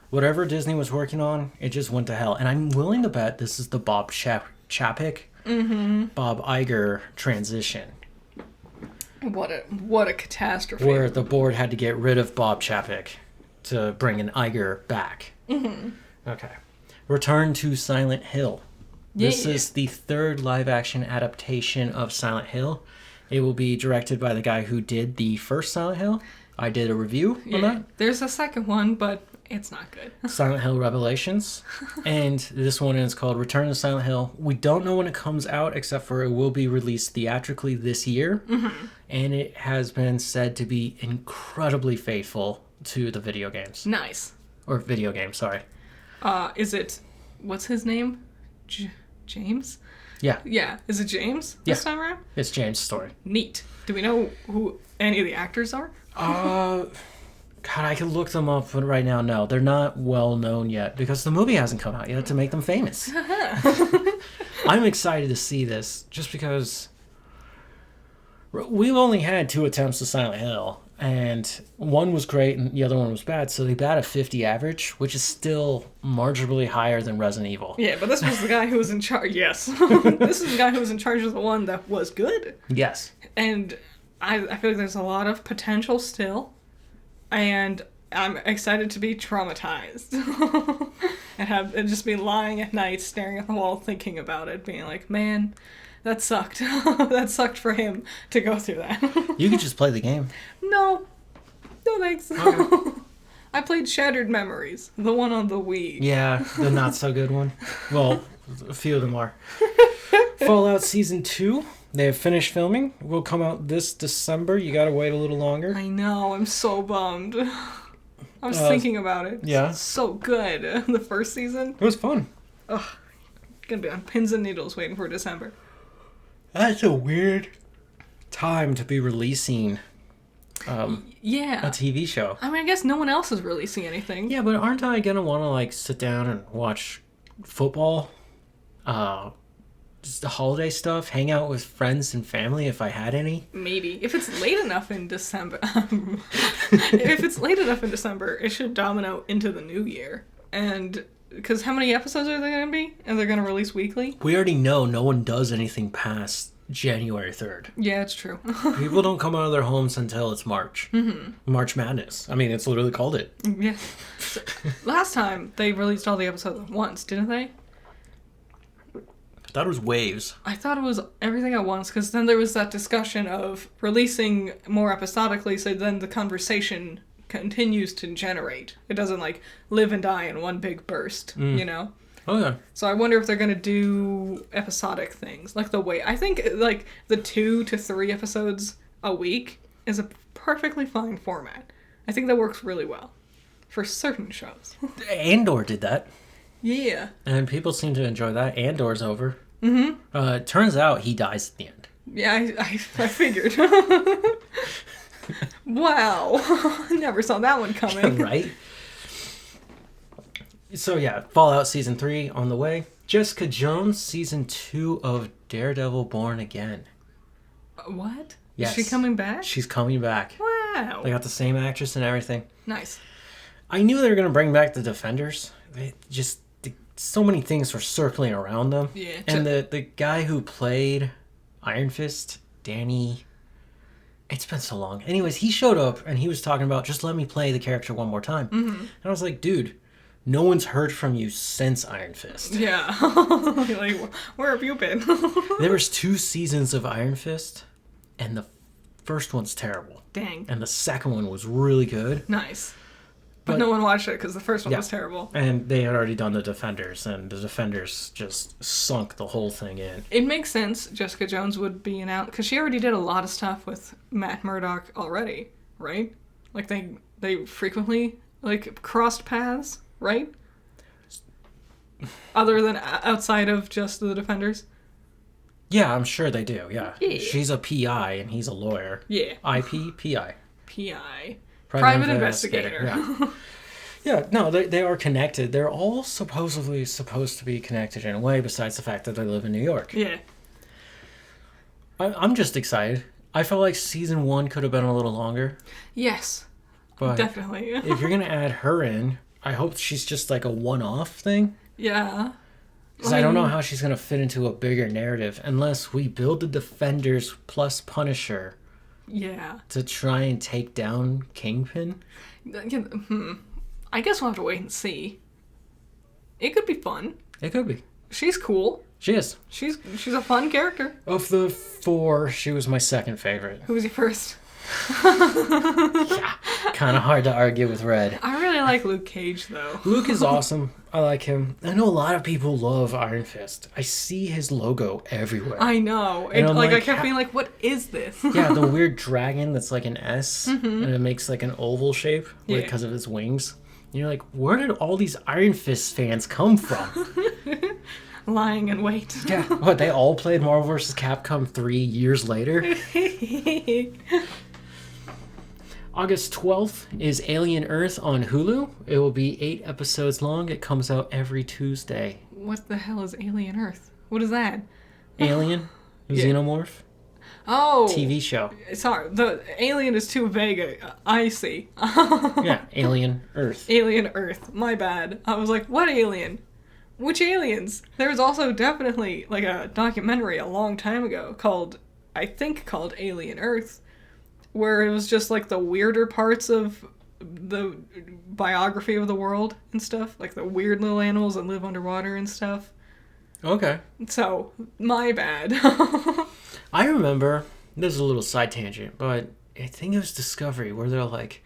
A: whatever Disney was working on, it just went to hell. And I'm willing to bet this is the Bob Chapek, Bob Iger transition.
B: What a catastrophe.
A: Where the board had to get rid of Bob Chapek to bring an Iger back. Mm-hmm. Okay. Return to Silent Hill. This is the third live-action adaptation of Silent Hill. It will be directed by the guy who did the first Silent Hill. I did a review on that.
B: There's a second one, but it's not good.
A: Silent Hill Revelations. And this one is called Return to Silent Hill. We don't know when it comes out, except for it will be released theatrically this year. Mm-hmm. And it has been said to be incredibly faithful to the video games.
B: Nice.
A: Or video games, sorry.
B: Is it... What's his name? James?
A: Yeah.
B: Yeah. Is it James this time around?
A: It's James' story.
B: Neat. Do we know who any of the actors are?
A: God, I could look them up, but right now, no. They're not well known yet because the movie hasn't come out yet to make them famous. I'm excited to see this just because we've only had 2 attempts to Silent Hill, and one was great and the other one was bad, so they bat a 50 average, which is still marginally higher than Resident Evil.
B: Yeah, but this was the guy who was in charge. Yes. This is the guy who was in charge of the one that was good.
A: Yes.
B: And I feel like there's a lot of potential still, and I'm excited to be traumatized and just be lying at night staring at the wall thinking about it, being like, man, that sucked. That sucked for him to go through that.
A: You could just play the game.
B: No thanks. Okay. I played Shattered Memories, the one on the Wii.
A: Yeah, the not so good one. Well, a few of them are. Fallout Season 2. They have finished filming. Will come out this December. You gotta wait a little longer.
B: I know. I'm so bummed. I was thinking about it.
A: Yeah.
B: It's so good. The first season.
A: It was fun.
B: Ugh. Gonna be on pins and needles waiting for December.
A: That's a weird time to be releasing a TV show.
B: I mean, I guess no one else is releasing anything.
A: Yeah, but aren't I gonna want to sit down and watch football? Just the holiday stuff, hang out with friends and family if I had any.
B: Maybe. If it's late enough in December. If it's late enough in December, it should domino into the new year. And because how many episodes are there going to be? And they're going to release weekly?
A: We already know no one does anything past January 3rd.
B: Yeah, it's true.
A: People don't come out of their homes until it's March. Mm-hmm. March Madness. I mean, it's literally called it.
B: Yeah. So, last time, they released all the episodes at once, didn't they?
A: I thought it was waves.
B: I thought it was everything at once, because then there was that discussion of releasing more episodically, so then the conversation continues to generate. It doesn't, live and die in one big burst, you know?
A: Oh, yeah.
B: So I wonder if they're going to do episodic things, like the way... I think, the 2 to 3 episodes a week is a perfectly fine format. I think that works really well for certain shows.
A: Andor did that.
B: Yeah.
A: And people seem to enjoy that. Andor's over. Mm-hmm. Turns out he dies at the end.
B: Yeah, I figured. Wow. Never saw that one coming.
A: Right? So yeah, Fallout Season 3 on the way. Jessica Jones Season 2 of Daredevil Born Again.
B: What?
A: Yes.
B: Is she coming back?
A: She's coming back.
B: Wow.
A: They got the same actress and everything.
B: Nice.
A: I knew they were going to bring back the Defenders. They so many things were circling around them.
B: Yeah.
A: And the guy who played Iron Fist, Danny... It's been so long. Anyways, he showed up and he was talking about, just let me play the character one more time. Mm-hmm. And I was like, dude, no one's heard from you since Iron Fist.
B: Yeah. Like, where have you been?
A: There was 2 seasons of Iron Fist, and the first one's terrible.
B: Dang.
A: And the second one was really good.
B: Nice. But no one watched it because the first one was terrible.
A: And they had already done the Defenders, and the Defenders just sunk the whole thing in.
B: It makes sense Jessica Jones would be out because she already did a lot of stuff with Matt Murdock already, right? Like they frequently like crossed paths, right? Other than outside of just the Defenders.
A: Yeah, I'm sure they do. Yeah.
B: Yeah.
A: She's a PI and he's a lawyer.
B: Yeah.
A: IP, PI.
B: PI.
A: Private
B: investigator.
A: Yeah. Yeah, no, they are connected. They're all supposedly supposed to be connected in a way, besides the fact that they live in New York.
B: Yeah.
A: I'm just excited. I felt like season 1 could have been a little longer.
B: Yes.
A: But
B: definitely.
A: if you're going to add her in, I hope she's just like a one-off thing.
B: Yeah.
A: Because I don't know how she's going to fit into a bigger narrative unless we build the Defenders plus Punisher.
B: Yeah.
A: To try and take down Kingpin.
B: I guess we'll have to wait and see. It could be fun.
A: It could be.
B: She's cool.
A: She is.
B: She's a fun character.
A: Of the 4, she was my second favorite.
B: Who was your first?
A: Yeah, kind of hard to argue with Red.
B: I really like Luke Cage, though.
A: Luke is awesome. I like him. I know a lot of people love Iron Fist. I see his logo everywhere.
B: I know. I kept being like, what is this?
A: Yeah, the weird dragon that's like an S, and it makes like an oval shape because of his wings. And you're like, where did all these Iron Fist fans come from?
B: Lying in wait.
A: Yeah, what, they all played Marvel vs. Capcom 3 years later? August 12th is Alien Earth on Hulu. It will be 8 episodes long. It comes out every Tuesday.
B: What the hell is Alien Earth? What is that?
A: Alien?
B: Yeah.
A: Xenomorph?
B: Oh!
A: TV show.
B: Sorry, the Alien is too vague. I see.
A: Yeah, Alien Earth.
B: Alien Earth. My bad. I was like, what alien? Which aliens? There was also definitely like a documentary a long time ago called Alien Earth, where it was just like the weirder parts of the biography of the world and stuff, like the weird little animals that live underwater and stuff.
A: Okay.
B: So, my bad.
A: I remember, this is a little side tangent, but I think it was Discovery where they're like,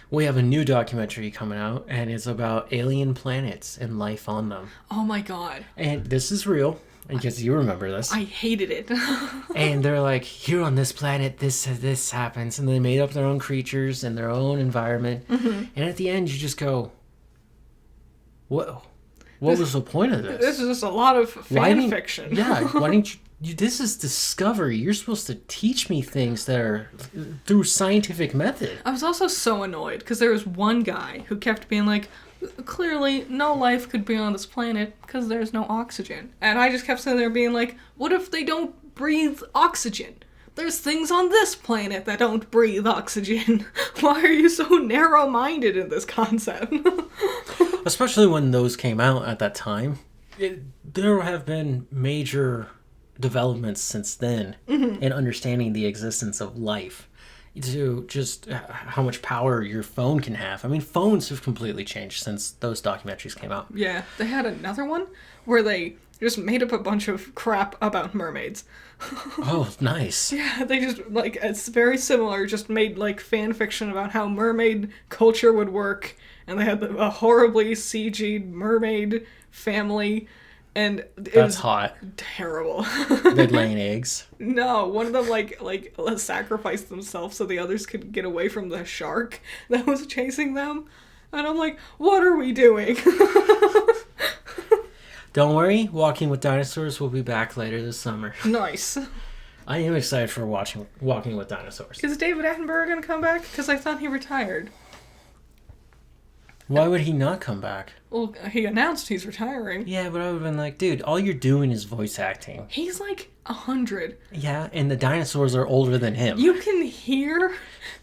A: we have a new documentary coming out and it's about alien planets and life on them.
B: Oh my god.
A: And this is real. Because you remember this.
B: I hated it.
A: And they're like, here on this planet, this happens. And they made up their own creatures and their own environment. Mm-hmm. And at the end, you just go, what was the point of this?
B: This is just a lot of fan fiction.
A: Yeah, why didn't you... This is Discovery. You're supposed to teach me things that are through scientific method.
B: I was also so annoyed because there was one guy who kept being like, clearly no life could be on this planet because there's no oxygen. And I just kept sitting there being like, what if they don't breathe oxygen? There's things on this planet that don't breathe oxygen. Why are you so narrow-minded in this concept?
A: Especially when those came out at that time. There have been major developments since then in understanding the existence of life, to just how much power your phone can have. I mean, phones have completely changed since those documentaries came out.
B: Yeah, they had another one where they just made up a bunch of crap about mermaids.
A: Oh, nice.
B: Yeah, they just, like, it's very similar, just made, like, fan fiction about how mermaid culture would work, and they had a horribly CG'd mermaid family. And
A: that's hot.
B: Terrible.
A: They'd laying eggs.
B: No, one of them like sacrificed themselves so the others could get away from the shark that was chasing them. And I'm like, what are we doing?
A: Don't worry, Walking with Dinosaurs will be back later this summer.
B: Nice.
A: I am excited for Walking with Dinosaurs.
B: Is David Attenborough going to come back? Because I thought he retired.
A: Why would he not come back?
B: Well, he announced he's retiring.
A: Yeah, but I would have been like, dude, all you're doing is voice acting.
B: He's like 100.
A: Yeah, and the dinosaurs are older than him.
B: You can hear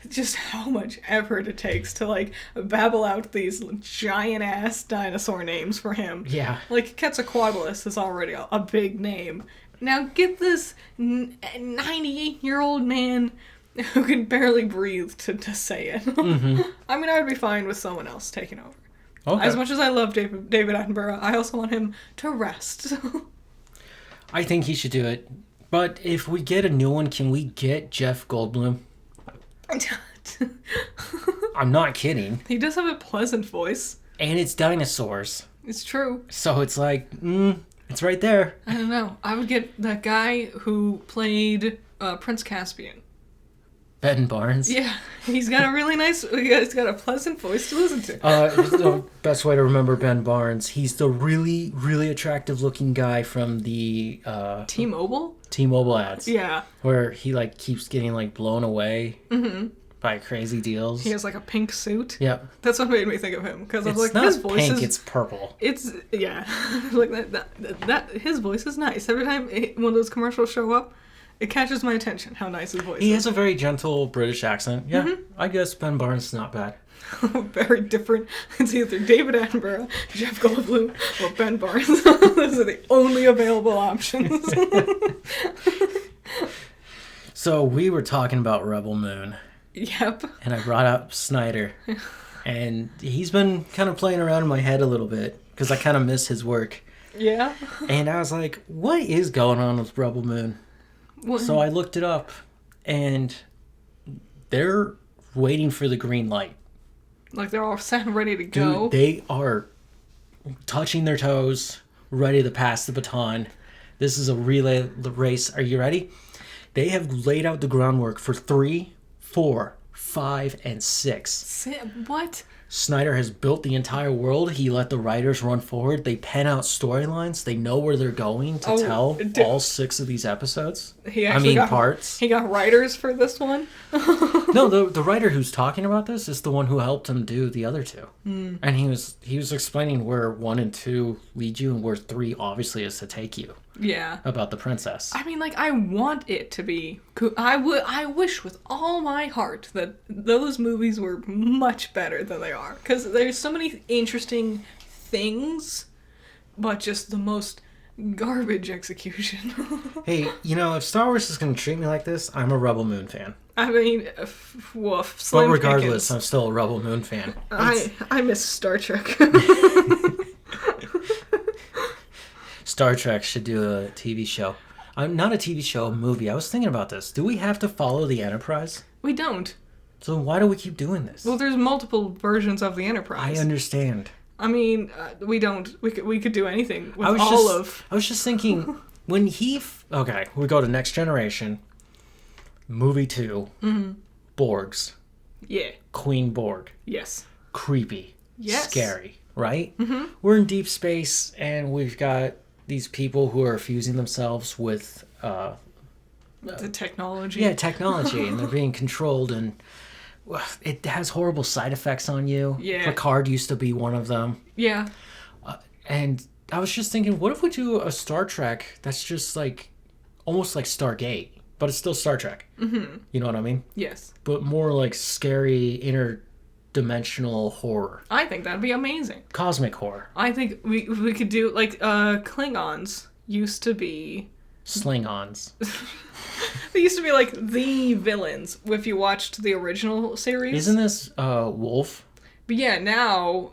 B: just how much effort it takes to, like, babble out these giant-ass dinosaur names for him.
A: Yeah.
B: Like, Quetzalcoatlus is already a big name. Now get this 98-year-old man who can barely breathe to say it.
A: Mm-hmm.
B: I mean, I would be fine with someone else taking over.
A: Okay.
B: As much as I love David Attenborough, I also want him to rest.
A: I think he should do it. But if we get a new one, can we get Jeff Goldblum? I'm not kidding.
B: He does have a pleasant voice.
A: And it's dinosaurs.
B: It's true.
A: So it's like, it's right there.
B: I don't know. I would get that guy who played Prince Caspian.
A: Ben Barnes.
B: Yeah, he's got a really nice, he's got a pleasant voice to listen to.
A: The best way to remember Ben Barnes, he's the really, really attractive looking guy from the
B: T-Mobile?
A: T-Mobile ads.
B: Yeah.
A: Where he like keeps getting like blown away by crazy deals.
B: He has like a pink suit.
A: Yep.
B: That's what made me think of him, because I was like,
A: not
B: his voice
A: pink,
B: is...
A: it's purple.
B: It's, yeah. Like that, his voice is nice. Every time one of those commercials show up, it catches my attention how nice his voice is.
A: He has a very gentle British accent. Yeah, I guess Ben Barnes is not bad.
B: Very different. It's either David Attenborough, Jeff Goldblum, or Ben Barnes. Those are the only available options.
A: So we were talking about Rebel Moon.
B: Yep.
A: And I brought up Snyder. And he's been kind of playing around in my head a little bit because I kind of miss his work.
B: Yeah.
A: And I was like, what is going on with Rebel Moon?
B: What?
A: So I looked it up, and they're waiting for the green light.
B: Like they're all set and ready to go.
A: Dude, they are touching their toes, ready to pass the baton. This is a relay race. Are you ready? They have laid out the groundwork for 3, 4, 5, and 6.
B: What?
A: Snyder has built the entire world. He let the writers run forward. They pen out storylines. They know where they're going to tell all 6 of these episodes. Parts.
B: He got writers for this one?
A: No, the writer who's talking about this is the one who helped him do the other 2. And he was explaining where 1 and 2 lead you and where 3 obviously is to take you.
B: Yeah.
A: About the princess.
B: I mean, like, I want it to be cool. I wish with all my heart that those movies were much better than they are. Because there's so many interesting things, but just the most garbage execution.
A: Hey, if Star Wars is going to treat me like this, I'm a Rebel Moon fan.
B: I mean, woof.
A: But regardless, I'm still a Rebel Moon fan.
B: I miss Star Trek.
A: Star Trek should do a TV show. Not a TV show, a movie. I was thinking about this. Do we have to follow the Enterprise?
B: We don't.
A: So why do we keep doing this?
B: Well, there's multiple versions of the Enterprise.
A: I understand.
B: I mean, we don't. We could do anything with
A: I was just thinking, when okay, we go to Next Generation, movie 2, Borgs.
B: Yeah.
A: Queen Borg.
B: Yes.
A: Creepy.
B: Yes.
A: Scary, right? Mm-hmm. We're in deep space, and we've got these people who are fusing themselves with
B: the technology.
A: Yeah, technology, and they're being controlled, and it has horrible side effects on you.
B: Yeah.
A: Picard used to be one of them.
B: Yeah.
A: And I was just thinking, what if we do a Star Trek that's just like almost like Stargate, but it's still Star Trek. Mm-hmm. You know what I mean?
B: Yes.
A: But more like scary interdimensional horror.
B: I think that'd be amazing.
A: Cosmic horror.
B: I think we could do like Klingons used to be
A: Slingons.
B: They used to be like the villains if you watched the original series.
A: Isn't this Wolf?
B: But yeah, now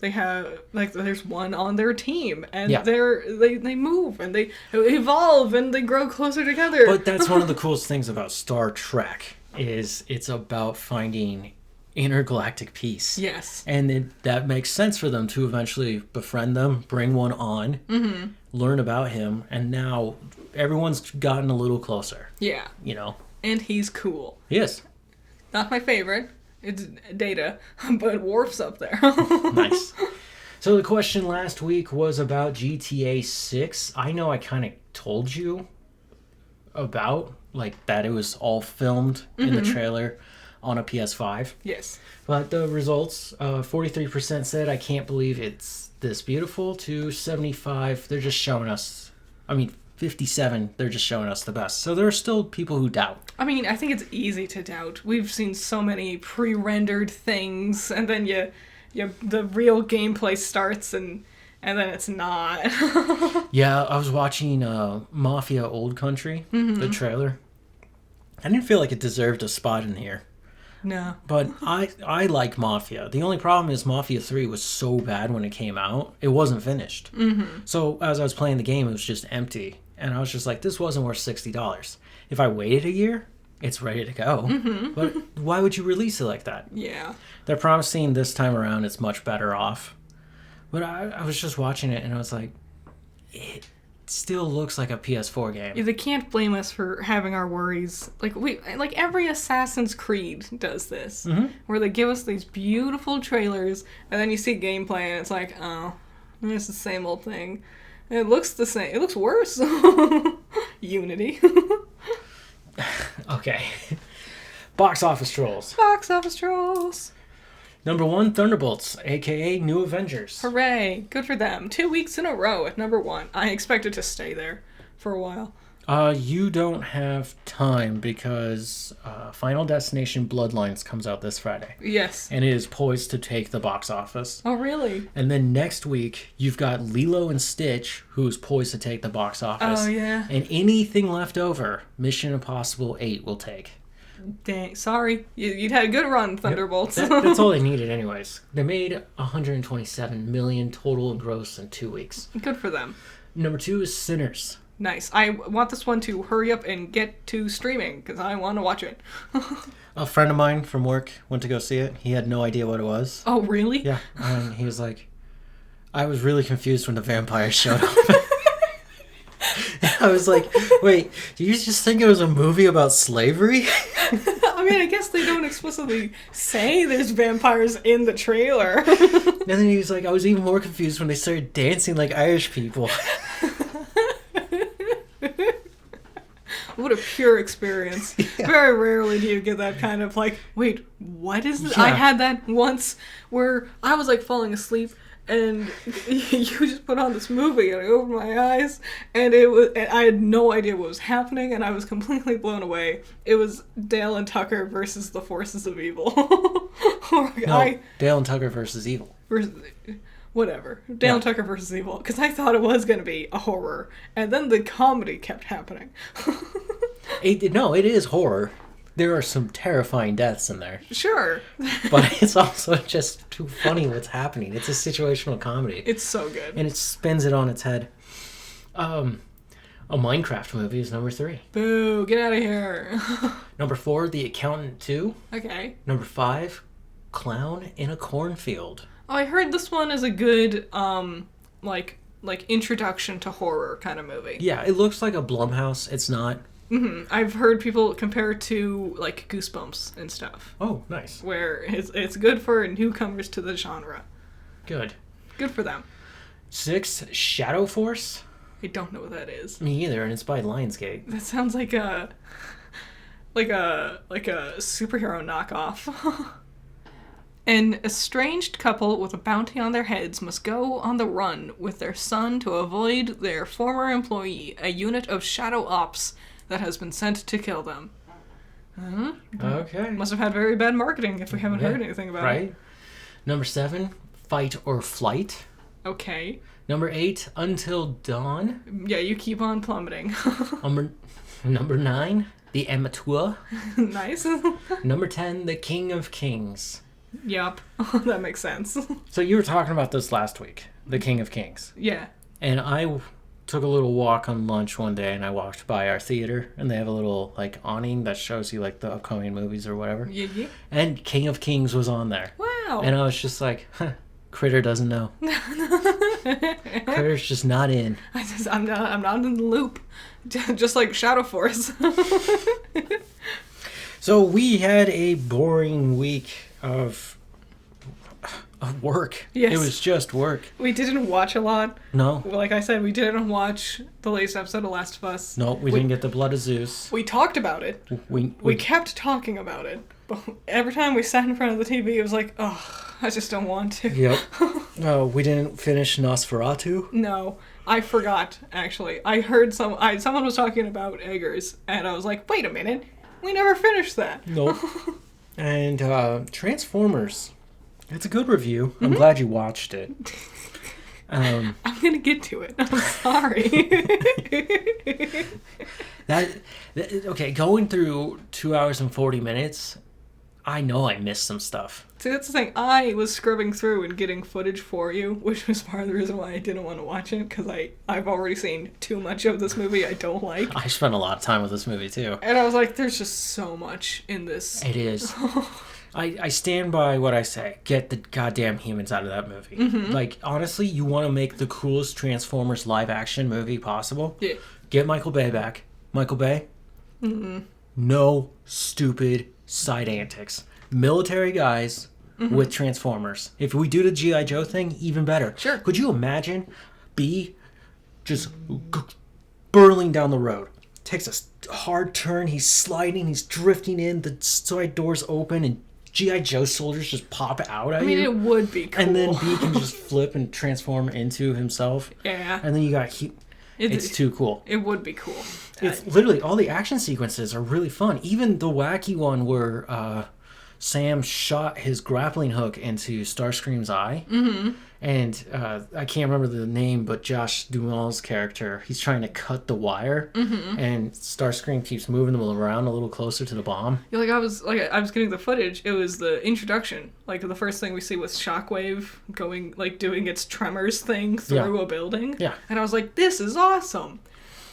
B: they have like there's one on their team, and they move and they evolve and they grow closer together.
A: But that's one of the coolest things about Star Trek is it's about finding intergalactic peace.
B: Yes,
A: and that makes sense for them to eventually befriend them, bring one on, learn about him, and now everyone's gotten a little closer.
B: Yeah,
A: and
B: he's cool.
A: Yes,
B: not my favorite. It's Data, but Worf's up there.
A: Nice. So the question last week was about GTA 6. I know I kind of told you about, like, that it was all filmed in the trailer on a PS5.
B: Yes.
A: But the results, 43% said, I can't believe it's this beautiful, to 75, they're just showing us. I mean, 57, they're just showing us the best. So there are still people who doubt.
B: I mean, I think it's easy to doubt. We've seen so many pre-rendered things, and then the real gameplay starts, and then it's not.
A: Yeah, I was watching Mafia Old Country, the trailer. I didn't feel like it deserved a spot in here.
B: No.
A: But I like Mafia. The only problem is Mafia 3 was so bad when it came out, it wasn't finished. So as I was playing the game, it was just empty. And I was just like, this wasn't worth $60. If I waited a year, it's ready to go. But why would you release it like that?
B: Yeah.
A: They're promising this time around it's much better off. But I was just watching it and I was like, it still looks like a PS4 game.
B: Yeah, they can't blame us for having our worries. Like every Assassin's Creed does this, where they give us these beautiful trailers, and then you see gameplay, and it's like, oh, it's the same old thing. And it looks the same. It looks worse. Unity.
A: Okay. Box office trolls.
B: Box office trolls.
A: Number 1, Thunderbolts, aka New Avengers.
B: Hooray! Good for them. 2 weeks in a row at number 1. I expect it to stay there for a while.
A: You don't have time because Final Destination Bloodlines comes out this Friday.
B: Yes.
A: And it is poised to take the box office.
B: Oh, really?
A: And then next week, you've got Lilo and Stitch, who's poised to take the box office.
B: Oh, yeah.
A: And anything left over, Mission Impossible 8 will take.
B: Dang, sorry. You'd had a good run, Thunderbolts.
A: That's all they needed anyways. They made $127 million total gross in 2 weeks.
B: Good for them.
A: Number 2 is Sinners.
B: Nice. I want this one to hurry up and get to streaming, because I want to watch it.
A: A friend of mine from work went to go see it. He had no idea what it was.
B: Oh, really?
A: Yeah. And he was like, I was really confused when the vampires showed up. I was like, wait, do you just think it was a movie about slavery?
B: I mean, I guess they don't explicitly say there's vampires in the trailer.
A: And then he was like, I was even more confused when they started dancing like Irish people.
B: What a pure experience. Yeah. Very rarely do you get that kind of like, wait, what is this? Yeah. I had that once where I was like falling asleep and you just put on this movie and I opened my eyes and I had no idea what was happening and I was completely blown away. It was Dale and Tucker versus the forces of evil.
A: Dale and Tucker versus evil.
B: Whatever. Dale and Tucker versus evil. Because I thought it was going to be a horror. And then the comedy kept happening.
A: It is horror. There are some terrifying deaths in there.
B: Sure.
A: But it's also just too funny what's happening. It's a situational comedy.
B: It's so good.
A: And it spins it on its head. A Minecraft movie is number 3.
B: Boo, get out of here.
A: Number 4, The Accountant 2.
B: Okay.
A: Number 5, Clown in a Cornfield.
B: Oh, I heard this one is a good, like introduction to horror kind of movie.
A: Yeah, it looks like a Blumhouse. It's not.
B: I've heard people compare it to, like, Goosebumps and stuff.
A: Oh, nice.
B: Where it's good for newcomers to the genre.
A: Good.
B: Good for them.
A: 6, Shadow Force.
B: I don't know what that is.
A: Me either, and it's by Lionsgate.
B: That sounds like a superhero knockoff. An estranged couple with a bounty on their heads must go on the run with their son to avoid their former employee, a unit of shadow ops that has been sent to kill them.
A: Okay.
B: Must have had very bad marketing if we haven't heard anything about it.
A: Right. Number 7, Fight or Flight.
B: Okay.
A: Number 8, Until Dawn.
B: Yeah, you keep on plummeting.
A: Number 9, The Amateur.
B: Nice.
A: Number 10, The King of Kings.
B: Yep. That makes sense.
A: So you were talking about this last week, The King of Kings.
B: Yeah.
A: And I took a little walk on lunch one day and I walked by our theater and they have a little like awning that shows you like the upcoming movies or whatever.
B: Yeah.
A: And King of Kings was on there.
B: Wow.
A: And I was just like, Critter doesn't know. Critter's just not in.
B: I'm not in the loop. Just like Shadow Force.
A: So we had a boring week of work.
B: Yes.
A: It was just work.
B: We didn't watch a lot.
A: No.
B: Like I said, we didn't watch the latest episode of Last of Us.
A: No, we didn't get the Blood of Zeus.
B: We talked about it. We kept talking about it. But every time we sat in front of the TV, it was like, oh, I just don't want to.
A: Yep. No, we didn't finish Nosferatu.
B: No. I forgot, actually. I heard someone was talking about Eggers, and I was like, wait a minute, we never finished that.
A: Nope. And Transformers. It's a good review. I'm glad you watched it.
B: I'm gonna get to it. I'm sorry.
A: Okay, going through 2 hours and 40 minutes, I know I missed some stuff.
B: See, that's the thing. I was scrubbing through and getting footage for you, which was part of the reason why I didn't want to watch it, because I've already seen too much of this movie I don't like.
A: I spent a lot of time with this movie, too.
B: And I was like, there's just so much in this.
A: It is. I stand by what I say. Get the goddamn humans out of that movie. Like, honestly, you want to make the coolest Transformers live-action movie possible?
B: Yeah.
A: Get Michael Bay back. Michael Bay? No stupid side antics. Military guys with Transformers. If we do the G.I. Joe thing, even better.
B: Sure.
A: Could you imagine B just burling down the road? Takes a hard turn. He's sliding. He's drifting in. The side doors open and G.I. Joe soldiers just pop out at you.
B: I mean, it would be cool.
A: And then B can just flip and transform into himself.
B: Yeah.
A: And then you got... It's too cool.
B: It would be cool.
A: It's literally... All the action sequences are really fun. Even the wacky one where Sam shot his grappling hook into Starscream's eye. And I can't remember the name, but Josh Duhamel's character, he's trying to cut the wire, and Starscream keeps moving them around a little closer to the bomb.
B: Yeah, I was getting the footage. It was the introduction, like the first thing we see was Shockwave going, like doing its tremors thing through a building.
A: Yeah.
B: And I was like, this is awesome.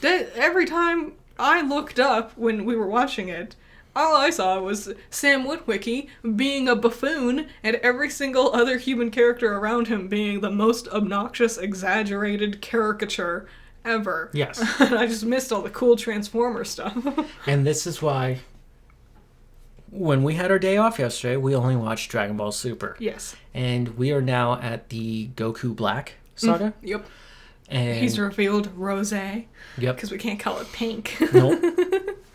B: Every time I looked up when we were watching it, all I saw was Sam Witwicky being a buffoon and every single other human character around him being the most obnoxious, exaggerated caricature ever.
A: Yes.
B: And I just missed all the cool Transformer stuff.
A: And this is why, when we had our day off yesterday, we only watched Dragon Ball Super.
B: Yes.
A: And we are now at the Goku Black saga.
B: Yep.
A: And
B: He's revealed rosé.
A: Yep.
B: Because we can't call it pink.
A: Nope.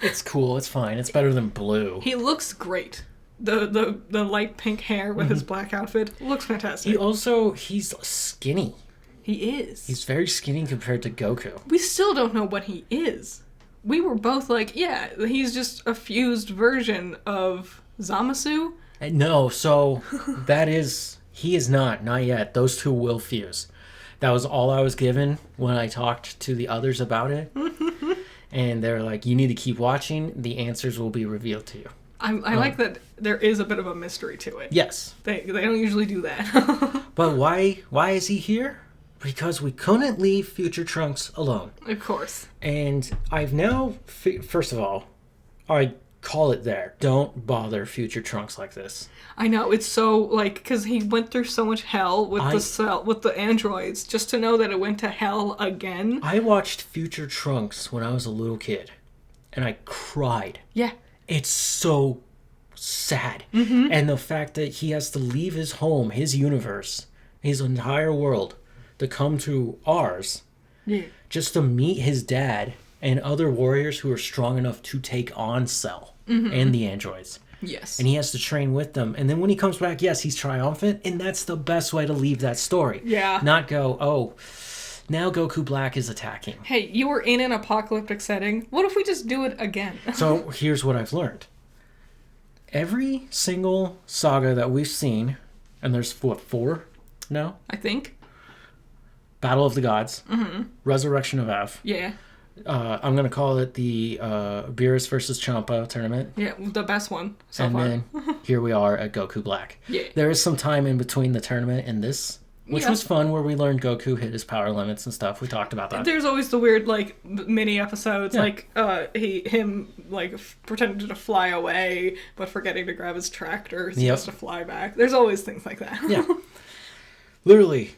A: It's cool. It's fine. It's better than blue.
B: He looks great. The light pink hair with his black outfit looks fantastic.
A: He's skinny.
B: He is.
A: He's very skinny compared to Goku.
B: We still don't know what he is. We were both like, yeah, he's just a fused version of Zamasu.
A: No, so he is not yet. Those two will fuse. That was all I was given when I talked to the others about it. And they're like, you need to keep watching. The answers will be revealed to you.
B: I like that there is a bit of a mystery to it.
A: Yes.
B: They don't usually do that.
A: But why is he here? Because we couldn't leave Future Trunks alone.
B: Of course.
A: And I've now, first of all, I call it there. Don't bother Future Trunks like this.
B: I know, it's so, like, because he went through so much hell with the androids, just to know that it went to hell again.
A: I watched Future Trunks when I was a little kid, and I cried.
B: Yeah.
A: It's so sad. And the fact that he has to leave his home, his universe, his entire world, to come to ours, just to meet his dad and other warriors who are strong enough to take on Cell and the androids.
B: Yes.
A: And he has to train with them. And then when he comes back, yes, he's triumphant. And that's the best way to leave that story.
B: Yeah.
A: Not go, oh, now Goku Black is attacking.
B: Hey, you were in an apocalyptic setting. What if we just do it again?
A: So here's what I've learned. Every single saga that we've seen, and there's, 4 now?
B: I think.
A: Battle of the Gods. Resurrection of F.
B: Yeah.
A: I'm going to call it the Beerus versus Champa tournament.
B: Yeah, the best one so far.
A: And then here we are at Goku Black.
B: Yeah.
A: There is some time in between the tournament and this, which was fun, where we learned Goku hit his power limits and stuff. We talked about that.
B: There's always the weird, like, mini episodes, like, pretending to fly away, but forgetting to grab his tractor, so he has to fly back. There's always things like that.
A: Yeah. Literally,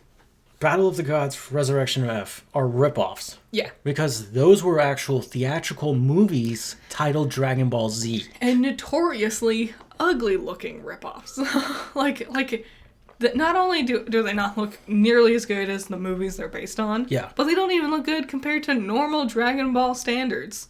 A: Battle of the Gods, Resurrection of F are ripoffs.
B: Yeah.
A: Because those were actual theatrical movies titled Dragon Ball Z.
B: And notoriously ugly-looking ripoffs. Not only do they not look nearly as good as the movies they're based on, but they don't even look good compared to normal Dragon Ball standards.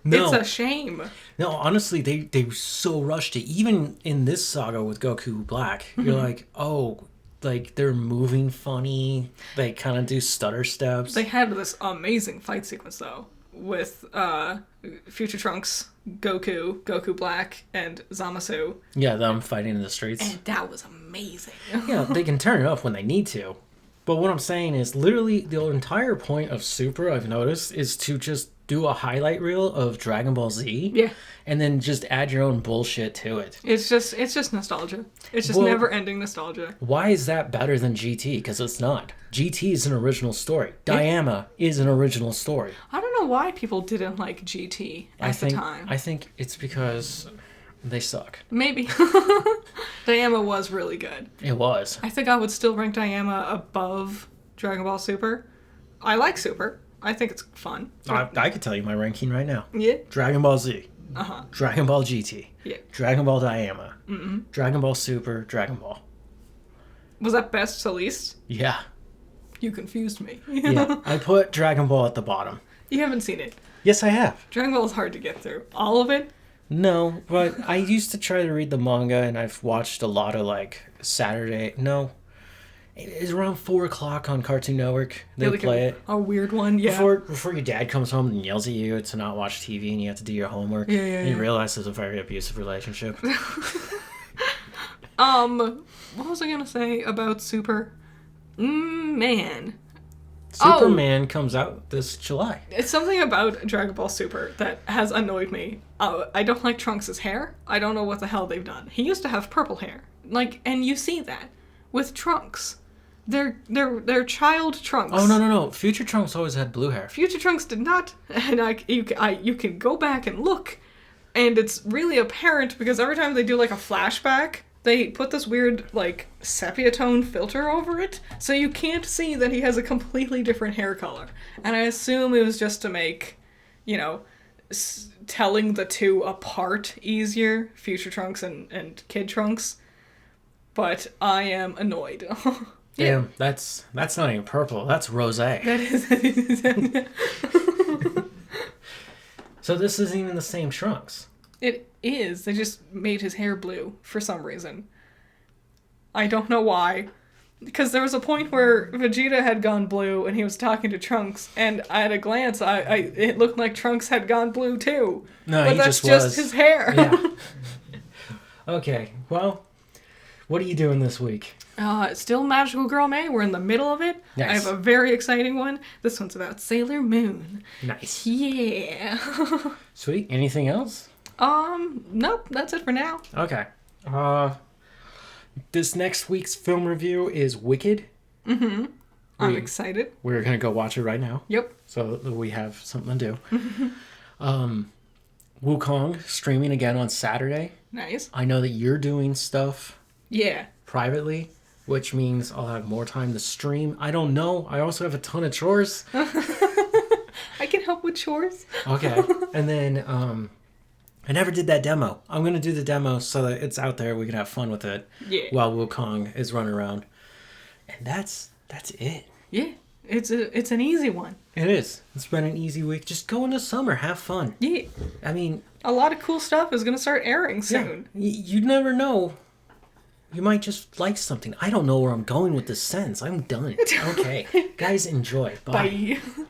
B: No. It's a shame.
A: No, honestly, they so rushed it. Even in this saga with Goku Black, you're like, oh, like they're moving funny. They kind of do stutter steps.
B: They had this amazing fight sequence though with Future Trunks, Goku Black, and Zamasu.
A: Yeah, them fighting in the streets.
B: And that was amazing.
A: Yeah, they can turn it up when they need to. But what I'm saying is literally the entire point of Super, I've noticed, is to just do a highlight reel of Dragon Ball Z.
B: Yeah.
A: And then just add your own bullshit to it.
B: It's just nostalgia. It's just never-ending nostalgia.
A: Why is that better than GT? Because it's not. GT is an original story. Diama is an original story.
B: I don't know why people didn't like GT at the time.
A: I think it's because they suck.
B: Maybe. Diama was really good.
A: It was.
B: I think I would still rank Diama above Dragon Ball Super. I like Super. I think it's fun.
A: I could tell you my ranking right now.
B: Yeah.
A: Dragon Ball Z.
B: Uh-huh.
A: Dragon Ball GT.
B: Yeah.
A: Dragon Ball Diama.
B: Mm-mm.
A: Dragon Ball Super. Dragon Ball.
B: Was that best to least?
A: Yeah.
B: You confused me.
A: Yeah. I put Dragon Ball at the bottom.
B: You haven't seen it.
A: Yes, I have.
B: Dragon Ball is hard to get through. All of it?
A: No, but I used to try to read the manga, and I've watched a lot of, like, Saturday... No. It's around 4 o'clock on Cartoon Network. They
B: like
A: play it.
B: A weird one, yeah.
A: Before your dad comes home and yells at you to not watch TV and you have to do your homework.
B: Yeah,
A: and you realize it's a very abusive relationship.
B: What was I gonna say about Super? Man.
A: Superman comes out this July.
B: It's something about Dragon Ball Super that has annoyed me. I don't like Trunks' hair. I don't know what the hell they've done. He used to have purple hair. Like, and you see that with Trunks. They're child Trunks.
A: Oh, no. Future Trunks always had blue hair.
B: Future Trunks did not. And you can go back and look. And it's really apparent because every time they do, like, a flashback, they put this weird, like, sepia tone filter over it. So you can't see that he has a completely different hair color. And I assume it was just to make, you know, telling the two apart easier. Future Trunks and Kid Trunks. But I am annoyed.
A: Damn, that's not even purple. That's rosé.
B: That is.
A: So this isn't even the same Trunks.
B: It is. They just made his hair blue for some reason. I don't know why. Because there was a point where Vegeta had gone blue and he was talking to Trunks, and at a glance, it looked like Trunks had gone blue too.
A: No,
B: but
A: he
B: that's
A: just
B: his hair.
A: Yeah. Okay, well, what are you doing this week?
B: Still Magical Girl May. We're in the middle of it.
A: Nice.
B: I have a very exciting one. This one's about Sailor Moon.
A: Nice.
B: Yeah.
A: Sweet. Anything else?
B: Nope. That's it for now.
A: Okay. This next week's film review is Wicked.
B: Mm-hmm. I'm excited.
A: We're gonna go watch it right now.
B: Yep.
A: So we have something to do. Wukong streaming again on Saturday.
B: Nice.
A: I know that you're doing stuff.
B: Yeah.
A: Privately, which means I'll have more time to stream. I don't know. I also have a ton of chores.
B: I can help with chores.
A: Okay. And then I never did that demo. I'm going to do the demo so that it's out there. We can have fun with it.
B: Yeah.
A: While Wukong is running around. And that's it.
B: Yeah. It's an easy one.
A: It is. It's been an easy week. Just go into summer. Have fun.
B: Yeah.
A: I mean...
B: A lot of cool stuff is going to start airing soon.
A: Yeah. You never know. You might just like something. I don't know where I'm going with this sentence. I'm done. Okay. Guys, enjoy. Bye.
B: Bye.